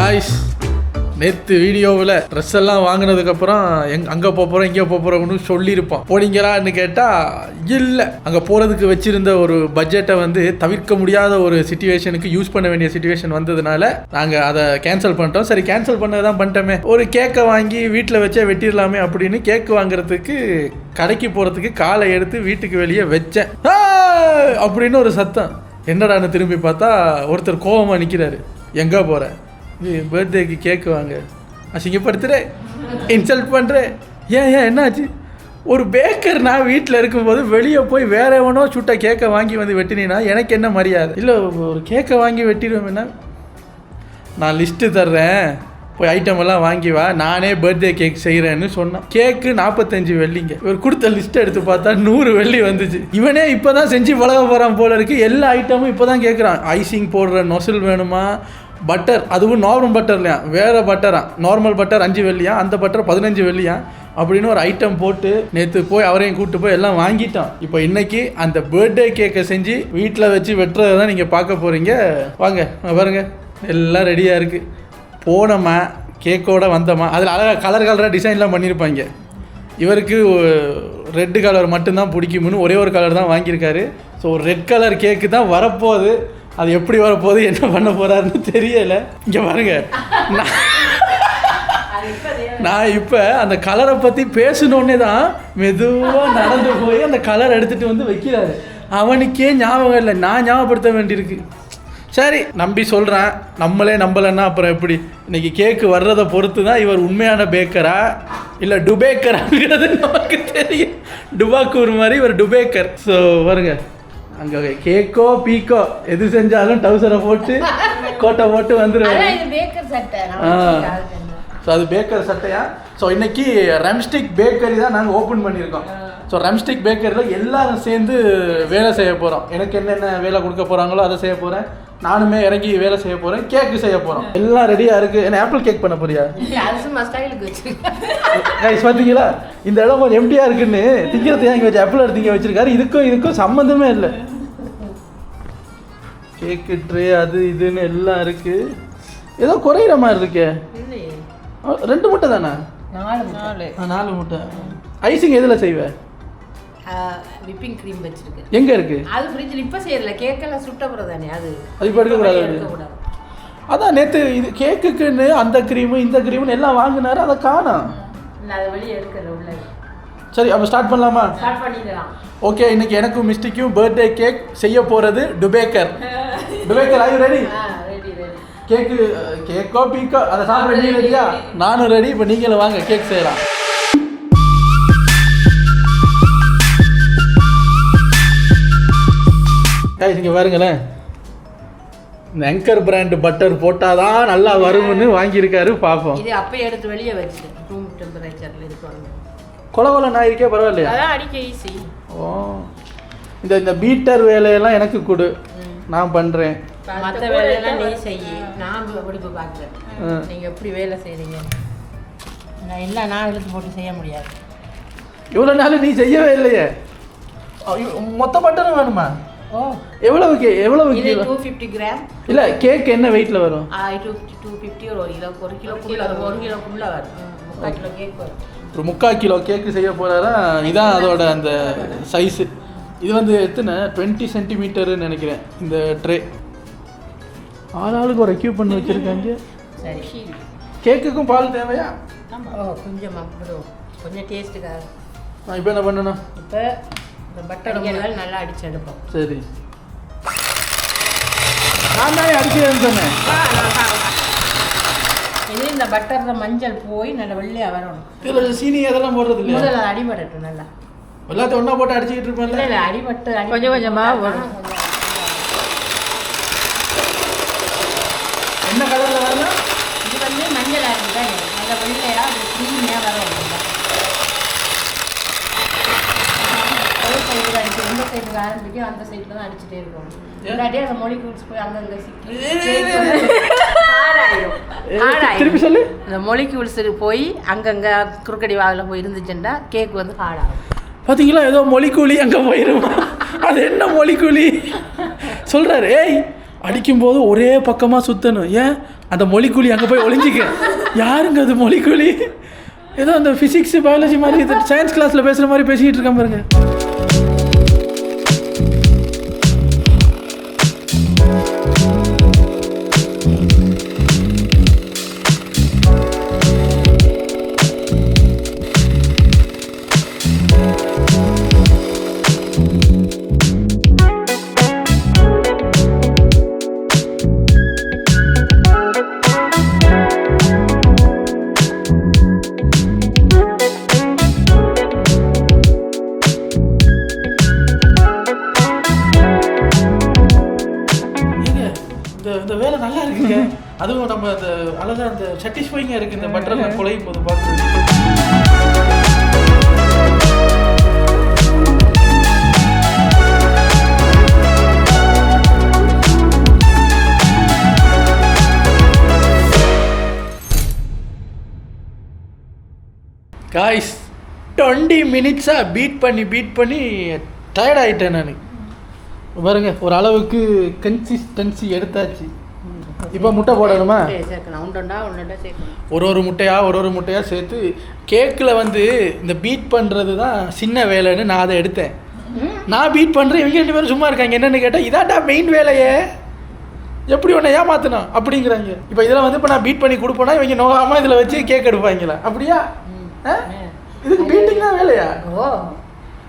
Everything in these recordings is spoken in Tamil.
காய்ஸ், நேற்று வீடியோவில் ட்ரெஸ் எல்லாம் வாங்கினதுக்கப்புறம் அங்கே போகிறோம் இங்கே போகிறோம்னு சொல்லியிருப்போம். போனீங்களான்னு கேட்டால் இல்லை. அங்கே போகிறதுக்கு வச்சுருந்த ஒரு பட்ஜெட்டை வந்து தவிர்க்க முடியாத ஒரு சிச்சுவேஷனுக்கு யூஸ் பண்ண வேண்டிய சிச்சுவேஷன் வந்ததுனால நாங்கள் அதை கேன்சல் பண்ணிட்டோம். சரி, கேன்சல் பண்ணதான் பண்ணிட்டோமே, ஒரு கேக்கை வாங்கி வீட்டில் வச்சே வெட்டிடலாமே அப்படின்னு கேக்கு வாங்குறதுக்கு கடைக்கு போகிறதுக்கு காலை எடுத்து வீட்டுக்கு வெளியே வச்சேன். அப்படின்னு ஒரு சத்தம். என்னடான்னு திரும்பி பார்த்தா ஒருத்தர் கோவமாக நிற்கிறாரு. எங்கே போகிறேன்? பர்த்டேக்கு கேக்கு வாங்க, அசிங்கப்படுத்துகிறேன், இன்சல்ட் பண்ணுறேன். ஏன் என்னாச்சு? ஒரு பேக்கர் நான் வீட்டில் இருக்கும்போது வெளியே போய் வேற எவனோ சுட்ட கேக்கை வாங்கி வந்து வெட்டினீங்கன்னா எனக்கு என்ன மரியாதை? இல்லை, ஒரு கேக்கை வாங்கி வெட்டிடுவேன்னா நான் லிஸ்ட்டு தர்றேன், போய் ஐட்டம் எல்லாம் வாங்கி வா, நானே பர்த்டே கேக் செய்கிறேன்னு சொன்னான். கேக்கு 45 வெள்ளிங்க. இவர் கொடுத்த லிஸ்ட்டை எடுத்து பார்த்தா 100 வெள்ளி வந்துச்சு. இவனே இப்போ தான் செஞ்சு பழக போகிறான் போல இருக்குது. எல்லா ஐட்டமும் இப்போ தான் கேட்குறான். ஐசிங் போடுற நொசில் வேணுமா, பட்டர், அதுவும் நார்மல் பட்டர் இல்லையா, வேறு பட்டரா, நார்மல் பட்டர் 5 வெள்ளியா, அந்த பட்டர் 15 வெள்ளியா அப்படின்னு ஒரு ஐட்டம் போட்டு நேற்று போய் அவரையும் கூப்பிட்டு போய் எல்லாம் வாங்கிட்டான். இப்போ இன்னைக்கு அந்த பர்த்டே கேக்கை செஞ்சு வீட்டில் வச்சு வெட்டுறதை தான் நீங்கள் பார்க்க போகிறீங்க. வாங்க பாருங்க, எல்லாம் ரெடியாக இருக்குது. போனோமா, கேக்கோட வந்தோமா, அதில் அழகாக கலராக டிசைன்லாம் பண்ணியிருப்பாங்க. இவருக்கு ரெட்டு கலர் மட்டும்தான் பிடிக்கும்னு ஒரே ஒரு கலர் தான் வாங்கியிருக்காரு. ஸோ ஒரு ரெட் கலர் கேக்கு தான் வரப்போகுது. அது எப்படி வரப்போகுது, என்ன பண்ண போகிறாருன்னு தெரியலை. இங்கே பாருங்க, நான் இப்போ அந்த கலரை பற்றி பேசணுன்னே தான் மெதுவாக நடந்து போய் அந்த கலர் எடுத்துகிட்டு வந்து வைக்கிறாரு. அவனுக்கே ஞாபகம் இல்லை, நான் ஞாபகப்படுத்த வேண்டியிருக்கு. சரி, நம்பி சொல்கிறேன். நம்மளே நம்பலைன்னா அப்புறம் எப்படி? இன்றைக்கி கேக்கு வர்றதை பொறுத்து தான் இவர் உண்மையான பேக்கரா இல்லை டுபேக்கராங்கிறது நமக்கு தெரியும். டுபாக்கூர் மாதிரி இவர் டுபேக்கர். ஸோ வருங்க, அங்கே கேக்கோ பீக்கோ எது செஞ்சாலும் டவுசரை போட்டு கோட்டை போட்டு வந்துடுவாங்க. ஸோ அது பேக்கர் சட்டையா? ஸோ இன்றைக்கி ரம்ஸ்டிக் பேக்கரி தான் நாங்கள் ஓப்பன் பண்ணியிருக்கோம். ஸோ ரம்ஸ்டிக் பேக்கரியில் எல்லாரும் சேர்ந்து வேலை செய்ய போகிறோம். எனக்கு என்னென்ன வேலை கொடுக்க போகிறாங்களோ அதை செய்ய போகிறேன். நானுமே இறங்கி வேலை செய்ய போகிறேன், கேக்கு செய்ய போகிறோம். எல்லாம் ரெடியாக இருக்குது. என்ன ஆப்பிள் கேக் பண்ண போறியா? பார்த்தீங்களா, இந்த இடம் கொஞ்சம் எம்டியாக இருக்குன்னு திங்கிறத இங்கே வச்சு ஆப்பிள் எடுத்து வச்சிருக்காரு. இதுக்கும் சம்மந்தமே இல்லை. கேக்கு ட்ரே அது இதுன்னு எல்லாம் இருக்குது. ஏதோ குறையிற மாதிரி இருக்கே. 2 முட்டை தானே? 4 முட்டை. ஐசிங் எதில் செய்வேன்? விப்பிங் க்ரீம் வச்சிருக்கு. எங்க இருக்கு? அது ஃப்ரிட்ஜ்ல இப்ப செய்யல. கேக்கெல்லாம் சுட்ட போறதானே, அது இப்ப எடுக்க கூடாது. அதான் நேத்து இது கேக்குக்குன்னு அந்த க்ரீம் இந்த க்ரீம்னு எல்லாம் வாங்குனாரு, அதை காணோம். நான் அதை வெளியே எடுக்கல உள்ள. சரி, அப்ப ஸ்டார்ட் பண்ணலாமா? ஸ்டார்ட் பண்ணிடலாம். ஓகே, இன்னைக்கு எனக்கும் மிஸ்டிக்கும் பர்த்டே கேக் செய்ய போறது டுபேக்கர். டுபேக்கர், ஆர் யூ ரெடி? ரெடி. கேக்கோ பீக்கோ அதை சாப்பிட நீ ரெடியா? நானும் ரெடி. இப்போ நீங்களும் வாங்க, கேக் செய்யலாம். இங்கே பாருங்களேன், இந்த ஆங்கர் பிராண்ட் பட்டர் போட்டாதான் நல்லா வரும்னு வாங்கியிருக்காரு. பார்ப்போம். இது அப்போ எடுத்து வெளியே வச்சு ரூம் டெம்பரேச்சரில் இருக்கணும். கொல நாயிருக்கே பரவாயில்லையா? அதான் அடிக்க ஈஸி. ஓ, இந்த பீட்டர் வேலையெல்லாம் எனக்கு கொடு, நான் பண்ணுறேன். மற்ற வேலையெல்லாம் நீ செய்ய, நான் படிப்பு பார்க்குறேன். நீங்கள் எப்படி வேலை செய்கிறீங்க? நான் எல்லாம் நான் எடுத்து போட்டு செய்ய முடியாது. இவ்வளோ நாள் நீ செய்யவே இல்லையே. மொத்த பட்டரும் வேணுமா? ஓ, எவ்வளவுக்கு? 250 கிராம். இல்லை, கேக் என்ன வெயிட்டில் வரும்? 250 ஒரு கிலோக்குள்ள வரும். 1 கிலோக்குள்ள வரும். 3/4 கிலோ கேக் வரும். ஒரு 3/4 கிலோ கேக்கு செய்ய போகிறாரா? இதான் அதோட அந்த சைஸு. இது வந்து எத்தனை 20 சென்டிமீட்டருன்னு நினைக்கிறேன் இந்த ட்ரே. ஆளாளுக்கு ஒரு எக்யூப் பண்ணி வச்சுருக்காங்க. சரி, கேக்குக்கும் பால் தேவையா? கொஞ்சம் டேஸ்ட்டுக்காக. நான் இப்போ என்ன பண்ணணும்? இப்போ இந்த பட்டர் நல்லா அடிச்சு எடுப்போம். சரி, நான் தான் அடிக்கிறேன்னு சொன்னேன். இது இந்த பட்டரில் மஞ்சள் போய் நல்லா வெள்ளையாக வரணும். இதில் சீனி அதெல்லாம் போடுறது இல்லை. முதல்ல அடிபடட்டும். நல்லா எல்லாத்தையும் ஒன்றா போட்டு அடிச்சுக்கிட்டு இருப்பேன். இல்லை, அடிபட்டு கொஞ்சம் கொஞ்சமாக வரும். என்ன கலரில் வரணும்? இது வந்து மஞ்சளாக இருக்குதா, நல்லா வெள்ளையாக அது க்ரீமியாக வரும். ஒரு சைடு அடிச்சு, எந்த சைடுக்கு ஆரம்பிக்கும் அந்த சைடில் தான் அடிச்சுட்டே இருக்கும். இல்லாட்டி அந்த மொலிகூல்ஸ் போய் அங்கங்கே சிக்கி திருப்பி சொல்லு. இந்த மொலிகூல்ஸ் போய் அங்கங்கே குறுக்கடி வாகில் போய் இருந்துச்சுன்னா கேக் வந்து ஹார்டாகும். பார்த்தீங்களா, ஏதோ மொழிக்கூலி அங்கே போயிடும். அது என்ன மொழிக்கூலி சொல்கிறாரு? ஏய், அடிக்கும்போது ஒரே பக்கமாக சுற்றணும். ஏன் அந்த மொழிக்குழி அங்கே போய் ஒளிஞ்சிக்க. யாருங்க அது மொழிக்குழி? ஏதோ அந்த ஃபிசிக்ஸ் பயாலஜி மாதிரி இது சயின்ஸ் கிளாஸில் பேசுகிற மாதிரி பேசிக்கிட்டு இருக்கேன் பாருங்க. இந்த வேலை நல்லா இருக்குங்க. அதுவும் நம்ம அந்த அழகா அந்த சாட்டிஸ்ஃபைங்க இருக்கு. இந்த பட்டரெல்லாம் குலையும் போது பார்த்து காய்ஸ் 20 மினிட்ஸாக பீட் பண்ணி டயர்ட் ஆகிட்டேன் நான். பாருங்க ஒரு அளவுக்கு கன்சிஸ்டன்சி எடுத்தாச்சு. இப்போ முட்டை போடணுமா? ஒரு முட்டையாக சேர்த்து கேக்கில் வந்து இந்த பீட் பண்ணுறது தான் சின்ன வேலைன்னு நான் அதை எடுத்தேன். நான் பீட் பண்ணுறேன், இவங்க 2 பேரும் சும்மா இருக்காங்க. என்னென்னு கேட்டால் இதாண்டா மெயின் வேலையே, எப்படி ஒன்று ஏமாத்தணும் அப்படிங்கிறாங்க. இப்போ இதில் வந்து இப்போ நான் பீட் பண்ணி கொடுப்பேன்னா இவங்க நோகாமல் இதில் வச்சு கேக் எடுப்பாங்களா? அப்படியா? இதுக்கு பீட்டிங் தான் வேலையா?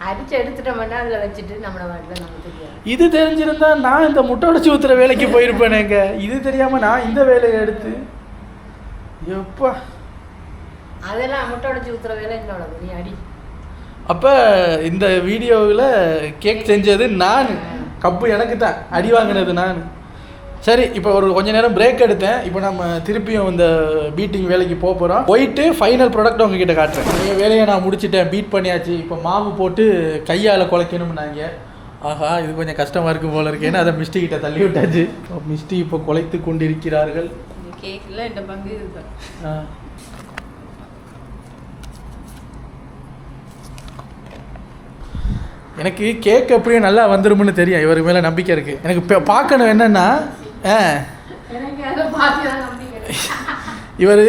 அடிச்சு எடுத்துட்டோம்னா அதில் வச்சுட்டு நம்மளை வாட்டில் நமக்கு தெரியாது. இது தெரிஞ்சிருந்தா நான் இந்த முட்டை உடச்சி ஊற்றுற வேலைக்கு போயிருப்பேனேங்க. இது தெரியாமல் நான் இந்த வேலையை எடுத்து எப்பா அதெல்லாம் முட்டை உடச்சி ஊற்றுற வேலை என்னோட நீ அடி. அப்போ இந்த வீடியோவில் கேக் செஞ்சது நான், கப்பு எனக்கு தான், அடி வாங்கினது நான். சரி, இப்போ ஒரு கொஞ்ச நேரம் பிரேக் எடுத்தேன். இப்போ நம்ம திருப்பியும் இந்த பீட்டிங் வேலைக்கு போகிறோம். போயிட்டு ஃபைனல் ப்ராடக்ட் உங்ககிட்ட காட்டுறேன். என் வேலையை நான் முடிச்சிட்டேன், பீட் பண்ணியாச்சு. இப்போ மாவு போட்டு கையால் குலைக்கணும்னாங்க. ஆஹா, இது கொஞ்சம் கஷ்டமாக இருக்குது போல இருக்கேன்னு அதை மிஸ்டிக்கிட்ட தள்ளி விட்டாச்சு. மிஸ்டி இப்போ குலைத்து கொண்டிருக்கிறார்கள். கேக்கில் இந்த பங்கு இதுதான். எனக்கு கேக் எப்படியும் நல்லா வந்துரும்னு தெரியும். இவருக்கு மேலே நம்பிக்கை இருக்குது. எனக்கு பார்க்கணும் என்னென்னா, இவர்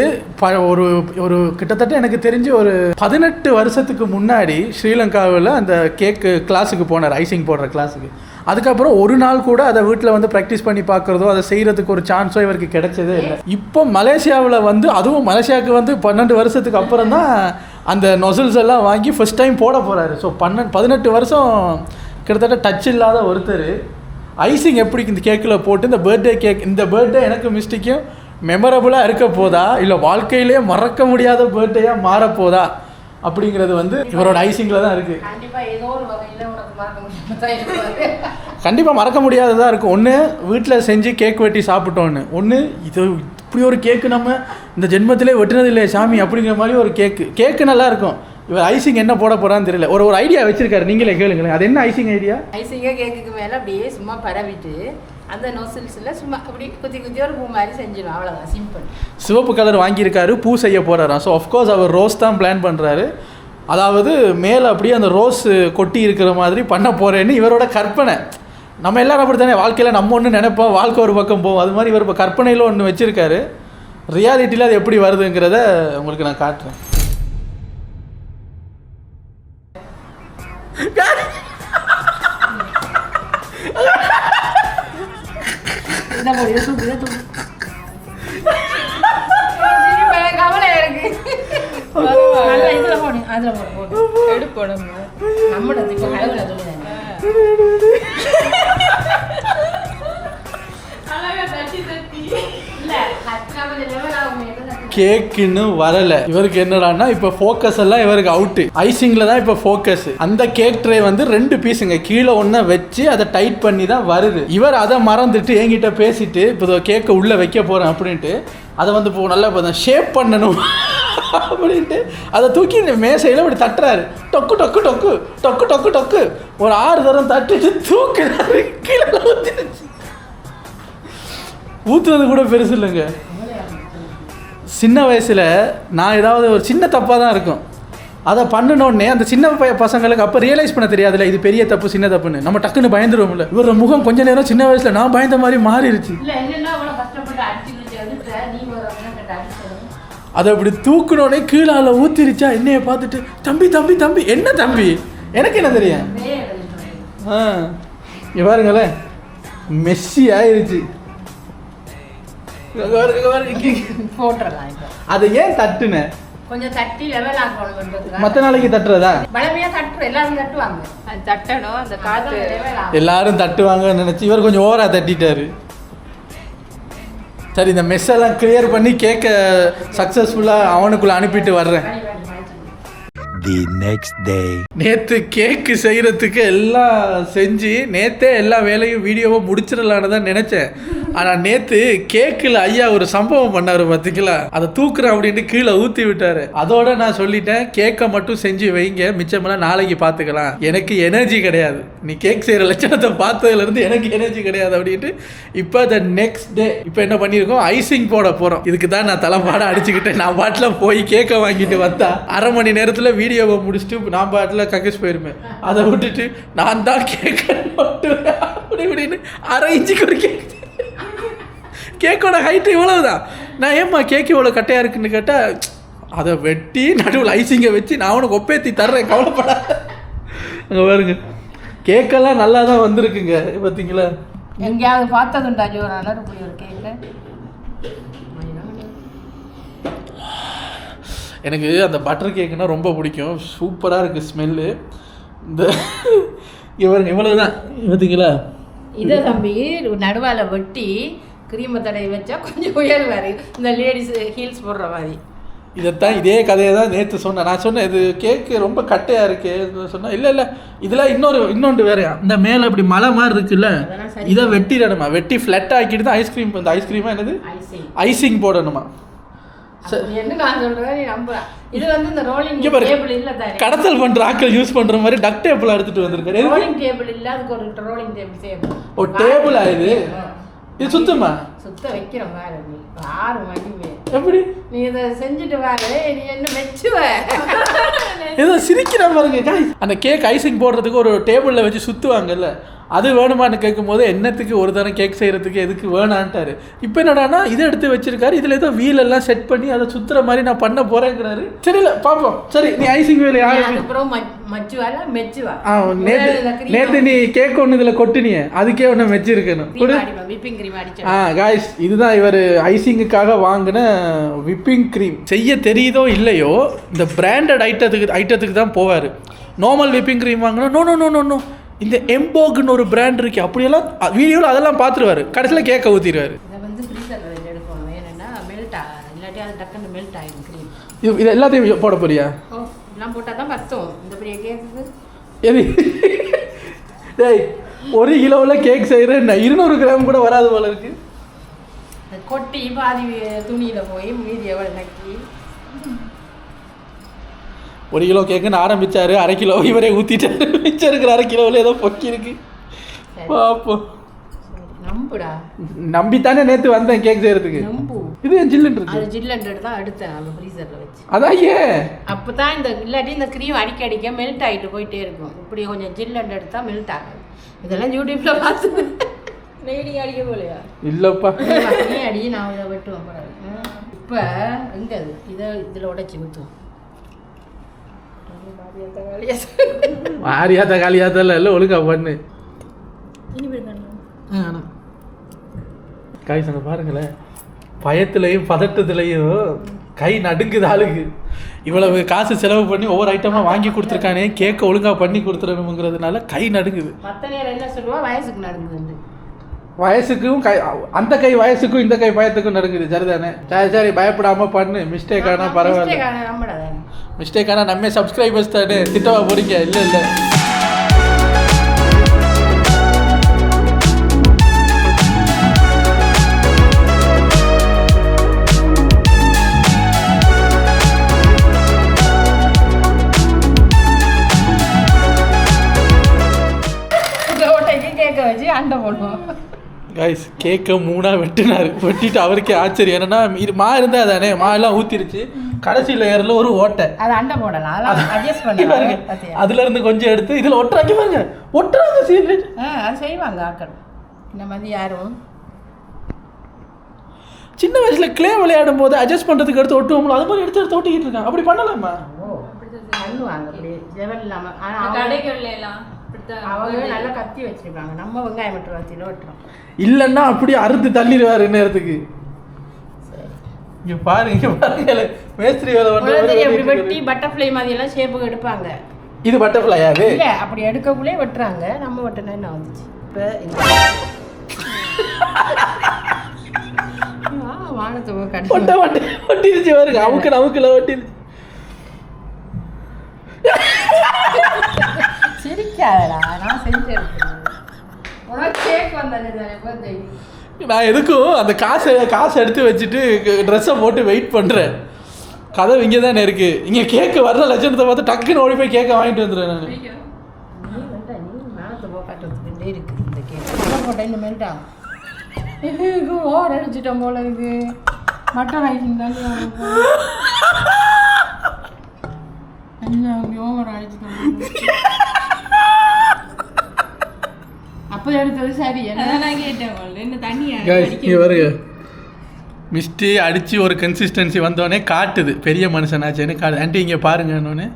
ஒரு ஒரு கிட்டத்தட்ட எனக்கு தெரிஞ்சு ஒரு 18 வருஷத்துக்கு முன்னாடி ஸ்ரீலங்காவில் அந்த கேக்கு கிளாஸுக்கு போனார், ஐசிங் போடுற கிளாஸுக்கு. அதுக்கப்புறம் ஒரு நாள் கூட அதை வீட்டில் வந்து ப்ராக்டிஸ் பண்ணி பார்க்குறதோ அதை செய்கிறதுக்கு ஒரு சான்ஸோ இவருக்கு கிடைச்சதே இல்லை. இப்போ மலேசியாவில் வந்து, அதுவும் மலேசியாவுக்கு வந்து 12 வருஷத்துக்கு அப்புறம் தான் அந்த நொசல்ஸ் எல்லாம் வாங்கி ஃபர்ஸ்ட் டைம் போட போகிறாரு. ஸோ 18 வருஷம் கிட்டத்தட்ட டச் இல்லாத ஒருத்தர் ஐசிங் எப்படி இந்த கேக்கில் போட்டு இந்த பர்த்டே கேக், இந்த பர்த்டே எனக்கு மிஸ்டேக்கும் மெமரபுளாக இருக்க போதா இல்லை வாழ்க்கையிலே மறக்க முடியாத பர்த்டேயாக மாறப்போதா அப்படிங்கிறது வந்து இவரோட ஐசிங்கில் தான் இருக்குது. கண்டிப்பாக மறக்க முடியாததாக இருக்கும். ஒன்று வீட்டில் செஞ்சு கேக் வெட்டி சாப்பிட்டோன்னு, ஒன்று இது இப்படி ஒரு கேக்கு நம்ம இந்த ஜென்மத்திலே வெட்டினது இல்லையே சாமி அப்படிங்கிற மாதிரி ஒரு கேக்கு நல்லா இருக்கும். இவர் ஐசிங் என்ன போட போகிறான்னு தெரியல. ஒரு ஐடியா வச்சிருக்காரு, நீங்களே கேளுங்களேன். அது என்ன ஐசிங் ஐடியா? ஐசிங்காக கேக்குக்கு மேலே அப்படியே சும்மா பரவிட்டு அந்த நோசில்ஸில் சும்மா அப்படி குத்தி ஒரு பூ மாதிரி செஞ்சிடும், அவ்வளோதான், சிம்பிள். சிவப்பு கலர் வாங்கியிருக்காரு, பூ செய்ய போகிறாராம். ஸோ ஆஃப்கோர்ஸ் அவர் ரோஸ் தான் பிளான் பண்ணுறாரு. அதாவது மேலே அப்படியே அந்த ரோஸ் கொட்டி இருக்கிற மாதிரி பண்ண போகிறேன்னு இவரோட கற்பனை. நம்ம எல்லோரும் அப்படி தானே வாழ்க்கையில் நம்ம ஒன்று நினைப்போம், வாழ்க்கை ஒரு பக்கம் போவோம். அது மாதிரி இவர் இப்போ கற்பனையில் ஒன்று வச்சுருக்காரு. ரியாலிட்டியில் அது எப்படி வருதுங்கிறத உங்களுக்கு நான் காட்டுறேன். கவலை இருக்கு. அதில் போடு எடுப்போம் நம்மளோட கேக்குன்னு வரல. இவருக்கு என்னடான்னா இப்போ ஃபோக்கஸ் எல்லாம் இவருக்கு அவுட்டு. ஐசிங்கில் தான் இப்போ ஃபோக்கஸ். அந்த கேக் ட்ரே வந்து 2 பீஸுங்க, கீழே ஒன்றை வச்சு அதை டைட் பண்ணி தான் வருது. இவர் அதை மறந்துட்டு என்கிட்ட பேசிட்டு இப்போ கேக்கை உள்ளே வைக்க போகிறேன் அப்படின்ட்டு அதை வந்து இப்போ நல்லா இப்போ ஷேப் பண்ணணும் அப்படின்ட்டு அதை தூக்கி இந்த மேசையில் இப்படி தட்டுறாரு. டொக்கு டொக்கு டொக்கு டொக்கு டொக்கு டொக்கு ஒரு 6 தரம் தட்டிட்டு தூக்குறாரு. கீழே ஊற்றிடுச்சு. ஊற்றுறது கூட பெருசு இல்லைங்க. சின்ன வயசில் நான் ஏதாவது ஒரு சின்ன தப்பாக தான் இருக்கும், அதை பண்ணினோடனே அந்த சின்ன பசங்களுக்கு அப்போ ரியலைஸ் பண்ண தெரியாதுல்ல இது பெரிய தப்பு சின்ன தப்புன்னு. நம்ம டக்குன்னு பயந்துருவோம்ல. இவரோட முகம் கொஞ்ச நேரம் சின்ன வயசில் நான் பயந்த மாதிரி மாறிடுச்சு. அதை அப்படி தூக்குனோடனே கீழால ஊத்திருச்சா என்னைய பார்த்துட்டு தம்பி தம்பி தம்பி என்ன தம்பி எனக்கு என்ன தெரியும். இங்க பாருங்களேன் மெஸ்ஸி ஆயிருச்சு. அதை ஏன் தட்டுன கொஞ்சம் தட்டி லெவல் ஆகணும். மற்ற நாளைக்கு தட்டுறதா பலமையா தட்டு எல்லாரும் தட்டுவாங்க. தட்டணும் அந்த காத்து எல்லாரும் தட்டுவாங்கன்னு நினைச்சு இவர் கொஞ்சம் ஓவரா தட்டிட்டாரு. சரி இந்த மெஸ் எல்லாம் கிளியர் பண்ணி கேக்க சக்சஸ்ஃபுல்லா அவனுக்குள்ள அனுப்பிட்டு வர்றேன். The next day. நேற்று கேக்கு செய்கிறதுக்கு எல்லாம் செஞ்சு நேற்றே எல்லா வேலையும் வீடியோவை முடிச்சிடலான்னு தான் நினச்சேன். ஆனால் நேற்று கேக்கில் ஐயா ஒரு சம்பவம் பண்ணார் பார்த்தீங்களா, அதை தூக்குறேன் அப்படின்ட்டு கீழே ஊற்றி விட்டார். அதோட நான் சொல்லிட்டேன் கேக்கை மட்டும் செஞ்சு வைங்க, மிச்சமெல்லாம் நாளைக்கு பார்த்துக்கலாம், எனக்கு எனர்ஜி கிடையாது, நீ கேக் செய்கிற லட்சணத்தை பார்த்ததுலேருந்து எனக்கு எனர்ஜி கிடையாது அப்படின்ட்டு. இப்போ த நெக்ஸ்ட் டே இப்போ என்ன பண்ணியிருக்கோம், ஐசிங் போட போகிறோம். இதுக்கு தான் நான் தலைப்பாடம் அடிச்சுக்கிட்டேன். நான் பாட்டில் போய் கேக்கை வாங்கிட்டு வந்தா அரை மணி நேரத்தில் வீடியோவை முடிச்சுட்டு நான் பாட்டில் கக்கஸ் போயிருப்பேன். அதை விட்டுட்டு நான் தான் கேட்க அப்படி இப்படின்னு அரை இன்ச்சுக்கு ஒரு கேக்கோட ஹைட்டு இவ்வளவுதான். நான் ஏம்மா கேக்கு இவ்வளோ கட்டையாக இருக்குன்னு கேட்டால் அதை வெட்டி நடுவில் ஐசிங்கை வச்சு நான் உனக்கு ஒப்பேற்றி தர்றேன், கவலைப்படாத. அங்கே பாருங்க கேக்கெல்லாம் நல்லா தான் வந்திருக்குங்க பார்த்தீங்களா. எங்கேயாவது பார்த்ததுண்டா ஜோரா இப்படி ஒரு கேக்கு. எனக்கு அந்த பட்டர் கேக்குன்னா ரொம்ப பிடிக்கும், சூப்பராக இருக்குது ஸ்மெல்லு. இந்த இவ்வளவு தான் பார்த்தீங்களா. இதை தம்பி நடுவால் வெட்டி கிரீமை தடவை வச்சா கொஞ்சம் உயர் மாதிரி இந்த லேடிஸ் ஹீல்ஸ் போடுற மாதிரி. இதைத்தான் இதே கதையை தான் நேற்று சொன்னேன். நான் சொன்னேன் இது கேக்கு ரொம்ப கட்டையாக இருக்குது சொன்னேன். இல்லை இதெல்லாம் இன்னொன்று வேறையா, இந்த மேலே இப்படி மலை மாதிரி இருக்குல்ல, இதை வெட்டிடணுமா, வெட்டி ஃப்ளட் ஆக்கிட்டு தான் ஐஸ்கிரீம், இந்த ஐஸ்கிரீமாக என்னது ஐசிங் போடணுமா. கடத்தல் பண்ற ஆட்கள் யூஸ் பண்ற மாதிரி டக்ட் டேபிள் எடுத்துட்டு வந்திருக்காரு. ரோலிங் டேபிள் இல்ல, அதுக்கு ஒரு ரோலிங் டேபிள் சேம். ஓ டேபிள் ஆயுது இது சுத்தமா சுத்த வைக்கிறோம் வேற. நீ 6 மணிக்கு எப்படி நீ இதை செஞ்சுட்டு வேற நீ என்ன வெச்சுவ ஏதோ சிரிக்கிற பாருங்க. அந்த கேக் ஐசிங் போடுறதுக்கு ஒரு டேபிளில் வச்சு சுற்றுவாங்கல்ல, அது வேணுமான்னு கேட்கும்போது என்னத்துக்கு ஒரு தரம் கேக் செய்கிறதுக்கு எதுக்கு வேணான்ட்டாரு. இப்போ என்னடானா இதை எடுத்து வச்சிருக்காரு, இதில் ஏதோ வீலெல்லாம் செட் பண்ணி அதை சுற்றுற மாதிரி நான் பண்ண போகிறேங்கிறாரு. சரி இல்லை பார்ப்போம். சரி நீ ஐசிங் வேலை அப்புறம் மச்சுவால மெச்சுவா. நேற்று நீ கேக் ஒன்று இதில் கொட்டினிய, அதுக்கே ஒன்று மெச்சிருக்கணும். காய்ஸ் இதுதான் இவர் ஐசிங்குக்காக வாங்கின விப்பிங் க்ரீம். செய்ய தெரியுதோ இல்லையோ இந்த பிராண்டட் ஐட்டத்துக்கு தான் போவார். நார்மல் விப்பிங் க்ரீம் வாங்கினா நோ இந்த எம்போக்னு ஒரு பிராண்ட் இருக்கு, அப்படியெல்லாம் வீடியோவில் அதெல்லாம் பார்த்துருவாரு, கடைசியில் கேக்க ஊற்றிடுவார். இது எல்லாத்தையும் போட போறியா? எது டேய் 1 கிலோவில் கேக் செய்கிறேன் 200 கிராம் கூட வராது போல இருக்கு. கொட்டி பாதி துணியில் போய் மீதி எவ்வளோ நக்கி 1 கிலோ கேக்குன்னு ஆரம்பிச்சாரு, 1/2 கிலோ இவரே ஊற்றிட்டாரு, மிச்சம் இருக்கிற 1/2 கிலோவில் ஏதோ பொக்கி இருக்கு. பார்ப்போம். நம்புடா, நம்பித்தானே நேற்று வந்தேன் கேக் செய்யறதுக்கு. இது ஜில்லுன்னு இருக்கு, அது ஜில்லுன்னு தான் எடுத்தேன் நம்ம ஃப்ரீசரில் வச்சு. அதான் ஏன் அப்போ தான் இந்த இல்லாட்டி இந்த க்ரீம் அடிக்க மெல்ட் ஆகிட்டு போயிட்டே இருக்கும். இப்படி கொஞ்சம் ஜில்லுன்னு எடுத்தால் மெல்ட் ஆகும். இதெல்லாம் யூடியூப்பில் பார்த்து நெய்டி அடிக்க போலையா? இல்லைப்பா நீ அடி, நான் இதை வெட்டுவேன் போகிறேன். இப்போ எங்கே அது இதில் உடைச்சி ஊற்றுவோம். மாரியாத்த காலியாத்தல இல்லை, ஒழுங்கா பண்ணு. காய் சங்க பாருங்களேன், பயத்துலையும் பதட்டத்துலையும் கை நடுங்குது ஆளுக்கு. இவ்வளவு காசு செலவு பண்ணி ஒவ்வொரு ஐட்டமாக வாங்கி கொடுத்துருக்கானே, கேக்கை ஒழுங்காக பண்ணி கொடுத்துடணுங்கிறதுனால கை நடுங்குது. மற்ற நேரம் என்ன சொல்லுவா, வயசுக்கு நடுங்குது. வயசுக்கும் கை, அந்த கை வயசுக்கும் இந்த கை பயத்துக்கும் நடுங்குது. சரிதானே? சரி பயப்படாமல் பண்ணு. மிஸ்டேக் ஆனால் பரவாயில்ல, மிஸ்டேக் ஆனால் நம்ம சப்ஸ்கிரைபர்ஸ் தானே, திட்டவா போறீங்க? இல்லை கேக்க வச்சு அண்டை போடுவோம். கைஸ் கேக்கை 3ஆக வெட்டினார். வெட்டிட்டு அவருக்கே ஆச்சரியம் என்னன்னா, மா இருந்தால் தானே, மா எல்லாம் ஊற்றிருச்சு. கடைசி லேயரில் ஒரு ஓட்டை, அது அண்டை போடலாம், அதெல்லாம் அட்ஜஸ்ட் பண்ணி அதுல இருந்து கொஞ்சம் எடுத்து இதில் ஒட்டுறாங்க பாருங்க, ஒட்டுறாங்க சீக்ரெட். அது செய்வாங்க ஆக்கள். இந்த மாதிரி யாரும் சின்ன வயசுல கிளே விளையாடும் போது அட்ஜஸ்ட் பண்றதுக்கு எடுத்து ஒட்டுவோம்ல, அது மாதிரி எடுத்து ஒட்டிக்கிட்டு இருக்காங்க. அப்படி பண்ணலாமா? பண்ணுவாங்க அப்படி லெவல் இல்லாமல். அவங்க நல்லா கத்தி வச்சிருப்பாங்க, நம்ம வெங்காயம் மட்டும் வத்தியில் வெட்டுறோம். இல்லைன்னா அப்படியே அறுத்து தள்ளிடுவாரு நேரத்துக்கு. இங்க பாருங்க மேஸ்திரி வேலை அப்படி வெட்டி பட்டர்ஃப்ளை மாதிரி எல்லாம் ஷேப்புக்கு எடுப்பாங்க. இது பட்டர்ஃப்ளையா? அது இல்ல, அப்படி எடுக்கக்குள்ளே வெட்டுறாங்க. நம்ம வெட்டினா என்ன வந்துச்சு இப்போ வானத்தை ஒட்டிருச்சு பாருங்க, அமுக்கு நமக்குல ஒட்டிருச்சு. சிரிக்காதடா, நான் செஞ்சிருக்கேன். உனக்கு கேக் வந்தது, நான் எதுக்கும் அந்த காசை எடுத்து வச்சுட்டு ட்ரெஸ்ஸை போட்டு வெயிட் பண்ணுறேன். கதவு இங்கே தானே இருக்குது. இங்கே கேக்கு வர்ற லட்சணத்தை பார்த்து டக்குன்னு ஓடி போய் கேக்கை வாங்கிட்டு வந்துடுறேன் நான். நீ மேனத்தை போக்காட்டுறதுக்கிட்டே இருக்கு இந்த கேக் போட்டேன். இந்த மெல்ட்டா ஓவர் அடிச்சிட்டோம் போல இருக்கு. மட்டன் ஐசிங் தான் என்ன ஓவர் அடிச்சிட்டோம். அப்போ எடுத்தது சரி, என்ன கேட்டேன் என்ன தண்ணி மிஸ்டி அடித்து ஒரு கன்சிஸ்டன்சி வந்தோடனே காட்டுது பெரிய மனுஷனாச்சேன்னு காட்டுது. ஆண்டி இங்கே பாருங்க இன்னொன்று,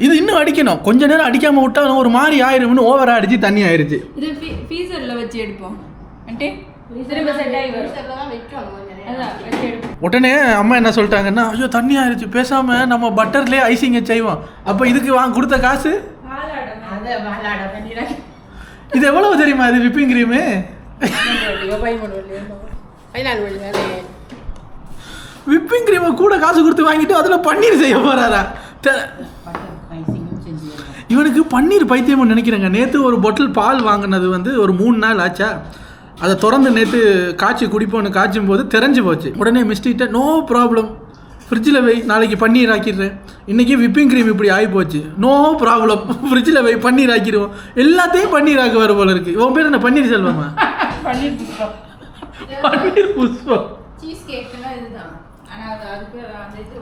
இது இன்னும் அடிக்கணும், கொஞ்ச நேரம் அடிக்காமல் விட்டாலும் ஒரு மாதிரி ஆயிரும்னு ஓவராக அடித்து தண்ணி ஆயிடுச்சு. இது ஃப்ரீசரில் வச்சு எடுப்போம் ஆண்டி. உடனே அம்மா என்ன சொல்லிட்டாங்கன்னா, ஐயோ தண்ணி ஆயிடுச்சு, பேசாமல் நம்ம பட்டர்லேயே ஐசிங்கை செய்வோம். அப்போ இதுக்கு கொடுத்த காசு இது எவ்வளவு தெரியுமா? இது விப்பிங் கிரீமு விப்பிங் கிரீமை கூட காசு கொடுத்து வாங்கிட்டு அதில் பன்னீர் செய்ய போறாரா? இவனுக்கு பன்னீர் பைத்தியம்னு நினைக்கிறேங்க. நேற்று ஒரு பொட்டில் பால் வாங்கினது வந்து ஒரு 3 நாள் ஆச்சா. அதை திறந்து நேற்று காய்ச்சி குடிப்போன்னு காய்ச்சும் போது தெரிஞ்சு போச்சு. உடனே மிஸ்டிகிட்ட நோ ப்ராப்ளம், ஃப்ரிட்ஜில் வை, நாளைக்கு பன்னீர் ஆக்கிடுறேன். இன்றைக்கி விப்பிங் க்ரீம் இப்படி ஆகி போச்சு, நோ ப்ராப்ளம், ஃப்ரிட்ஜில் வை, பன்னீர் ஆக்கிடுவோம். எல்லாத்தையும் பன்னீர் ஆக்க வர போல இருக்குது. உன் பேர் என்ன? பன்னீர் செல்வமா? பன்னீர் புஷ்பம். பன்னீர் புஷ்பம். சீஸ் கேக்குனா இதுதான், ஆனால் அதுக்கு அந்த இது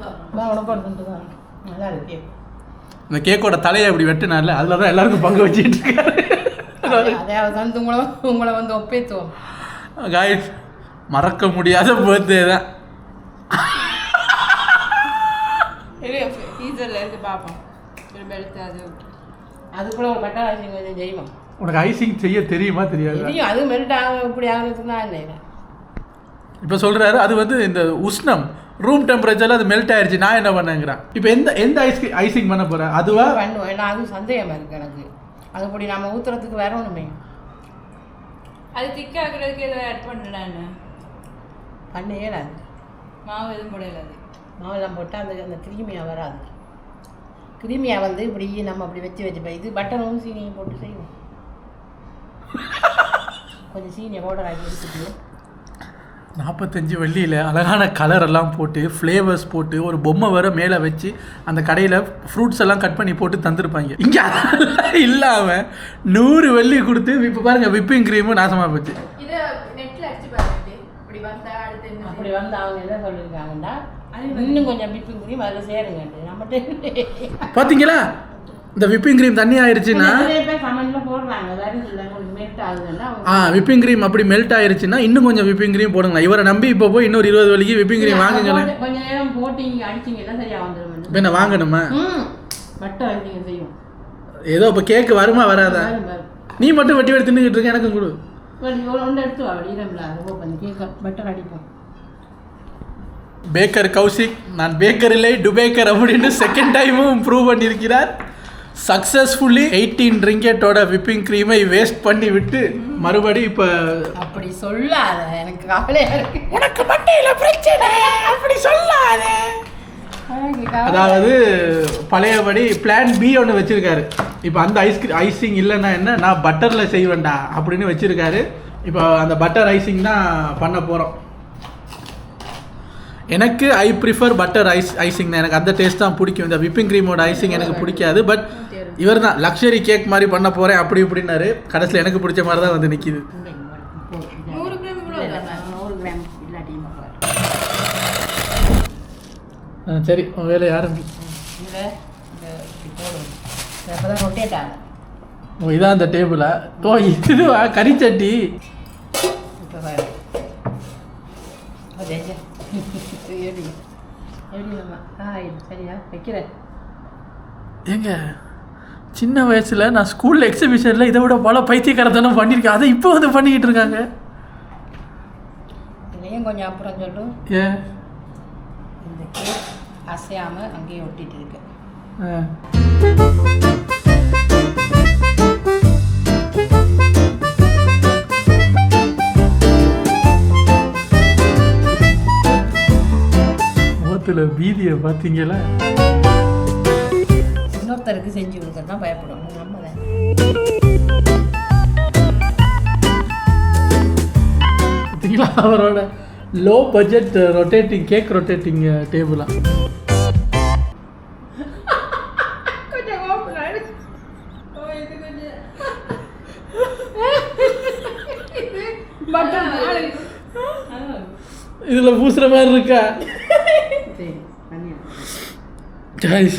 நல்லா இருக்கு. இந்த கேக்கோட தலையை அப்படி வெட்டினால அதில் தான் எல்லாருக்கும் பங்கு வச்சுட்டு இருக்காரு. அதாவது வந்து உங்களை வந்து ஒப்பேத்துவோம். காய்ஸ், மறக்க முடியாத பர்த்டே தான். ஃப்ரீசரில் இருக்கு பார்ப்போம். அதுக்குள்ள ஒரு பட்டர் ஐசிங் கொஞ்சம் செய்வோம். உனக்கு ஐசிங் செய்ய தெரியுமா? தெரியாது. தெரியும், அது மெல்ட் ஆகும். இப்படி ஆகுறதுக்குன்னா இல்லை. இப்போ சொல்கிறாரு அது வந்து இந்த உஷ்ணம் ரூம் டெம்பரேச்சரில் அது மெல்ட் ஆயிடுச்சு, நான் என்ன பண்ணேங்கிறேன். இப்போ எந்த ஐசிங் பண்ண போகிறேன்? அதுவா பண்ணுவேன். ஏன்னா அதுவும் சந்தேகமாக இருக்குது எனக்கு. அது இப்படி நம்ம ஊற்றுறதுக்கு வேற ஒன்றுமே. அது திக்காகிறதுக்கு எதாவது ஆட் பண்ணுறேன். பண்ண ஏறாது, மாவு எதுவும் போடலாது. மாவெல்லாம் போட்டால் அந்த கிரீமியாக வராது. கிரீமியாக வந்து இப்படி நம்ம அப்படி வச்சுப்போம். இது பட்டரும் சீனியும் போட்டு செய்வோம். கொஞ்சம் சீனியை பவுடர் ஆக்கி எடுத்துட்டு 45 வெள்ளியில் அழகான கலர் எல்லாம் போட்டு ஃப்ளேவர்ஸ் போட்டு ஒரு பொம்மை வேற மேலே வச்சு அந்த கடையில் ஃப்ரூட்ஸ் எல்லாம் கட் பண்ணி போட்டு தந்துருப்பாங்க. இங்கே அதெல்லாம் இல்லாமல் 100 வெள்ளி கொடுத்து இப்போ பாருங்கள் விப்பிங் க்ரீமும் நாசமாக போச்சு. இதை நெட்டில் அடிச்சு பாருங்க. இப்படி வந்தால் அடுத்து என்ன? அப்படி வந்து அவங்க என்ன சொல்லியிருக்காங்கன்னா, இன்னும் கொஞ்சம் விப்பிங் க்ரீம் அதில் சேருங்க. நம்மகிட்ட பார்த்தீங்களா, இந்த விப்பிங் க்ரீம் தண்ணி ஆயிடுச்சுன்னா விப்பிங் க்ரீம் அப்படி மெல்ட் ஆயிடுச்சுன்னா இன்னும் கொஞ்சம் விப்பிங் க்ரீம் போடுங்களா. இவரை நம்பி இப்போ போய் இன்னொரு 20 வெள்ளிக்கு விப்பிங் க்ரீம் வாங்குங்களேன். கொஞ்சம் நேரம் போட்டு இங்கே அடிச்சிங்கன்னா சரியா வந்துடும். இப்போ என்ன வாங்கணுமா? பட்டர் ஐசிங் செய்யும். ஏதோ இப்போ கேக்கு வருமா வராதா? நீ மட்டும் வெட்டி வெட்டி தின்னுக்கிட்டு இருக்க, எனக்கும் கொடு. ஒன்று எடுத்து வா, வெளியிடல கேக்க பட்டர் அடிப்போம். பேக்கர் கௌசிக், நான் பேக்கர் இல்லை டுபேக்கர் அப்படின்னு செகண்ட் டைமும் ப்ரூவ் பண்ணியிருக்கிறார். சக்ஸஸ்ஃபுல்லி 18 ரிங்கெட்டோட விப்பிங் க்ரீமை வேஸ்ட் பண்ணி விட்டு மறுபடி இப்போ அப்படி சொல்லாத, எனக்கு கவலையாக இருக்கு. உனக்கு மண்டையில் பிரச்சனை அப்படி சொல்லாத. அதாவது பழையபடி பிளான் பி ஒன்று வச்சிருக்காரு. இப்போ அந்த ஐசிங் இல்லைன்னா என்ன, நான் பட்டரில் செய்வேன்டா அப்படின்னு வச்சிருக்காரு. இப்போ அந்த பட்டர் ஐசிங் தான் பண்ண போகிறோம். எனக்கு ஐ ப்ரிஃபர் பட்டர் ஐசிங் தான். எனக்கு அந்த டேஸ்ட் தான் பிடிக்கும். இந்த விப்பிங் க்ரீமோட ஐசிங் எனக்கு பிடிக்காது. பட் இவர் தான் லக்ஸரி கேக் மாதிரி பண்ண போகிறேன் அப்படி இப்படின்னாரு. கடைசியில் எனக்கு பிடிச்ச மாதிரி தான் வந்து நிற்கிது. 100 கிராம் இவ்வளோ 100 கிராம் இல்லாட்டி சரி உன் வேலையை ஆரம்பி. இதில் இந்த இப்படி போடுவோம். அப்போ தான் ரொட்டேட் ஆகும். ஓ இதான் அந்த டேபிளா? ஓ இதுவா கறிச்சட்டி? இப்போ பாரு. அதே எப்படி எப்படிம்மா சரியா வைக்கிறேன். ஏங்க சின்ன வயசில் நான் ஸ்கூலில் எக்ஸிபிஷனில் இதை விட பல பைத்தியக்காரத்தனம் பண்ணியிருக்கேன். அதை இப்போ வந்து பண்ணிக்கிட்டு இருக்காங்க. இதையும் கொஞ்சம் அப்புறம் சொல்லும். ஏன் இந்த கேக் அசையாமல் அங்கேயே ஒட்டிகிட்டு இருக்கு. முகத்தில் பீதியை பார்த்தீங்களா? இன்னொருத்தருக்கு செஞ்சு கொடுக்க தான் பயப்படும். நம்ம தான் பார்த்தீங்களா அவரோட low budget rotating cake rotating டேபிளா? கொஞ்சம் ஓப்பன் ஓ இது கொஞ்சம் பட்டன் இதில் பூசுகிற மாதிரி இருக்கா? சரி பண்ணியா Guys,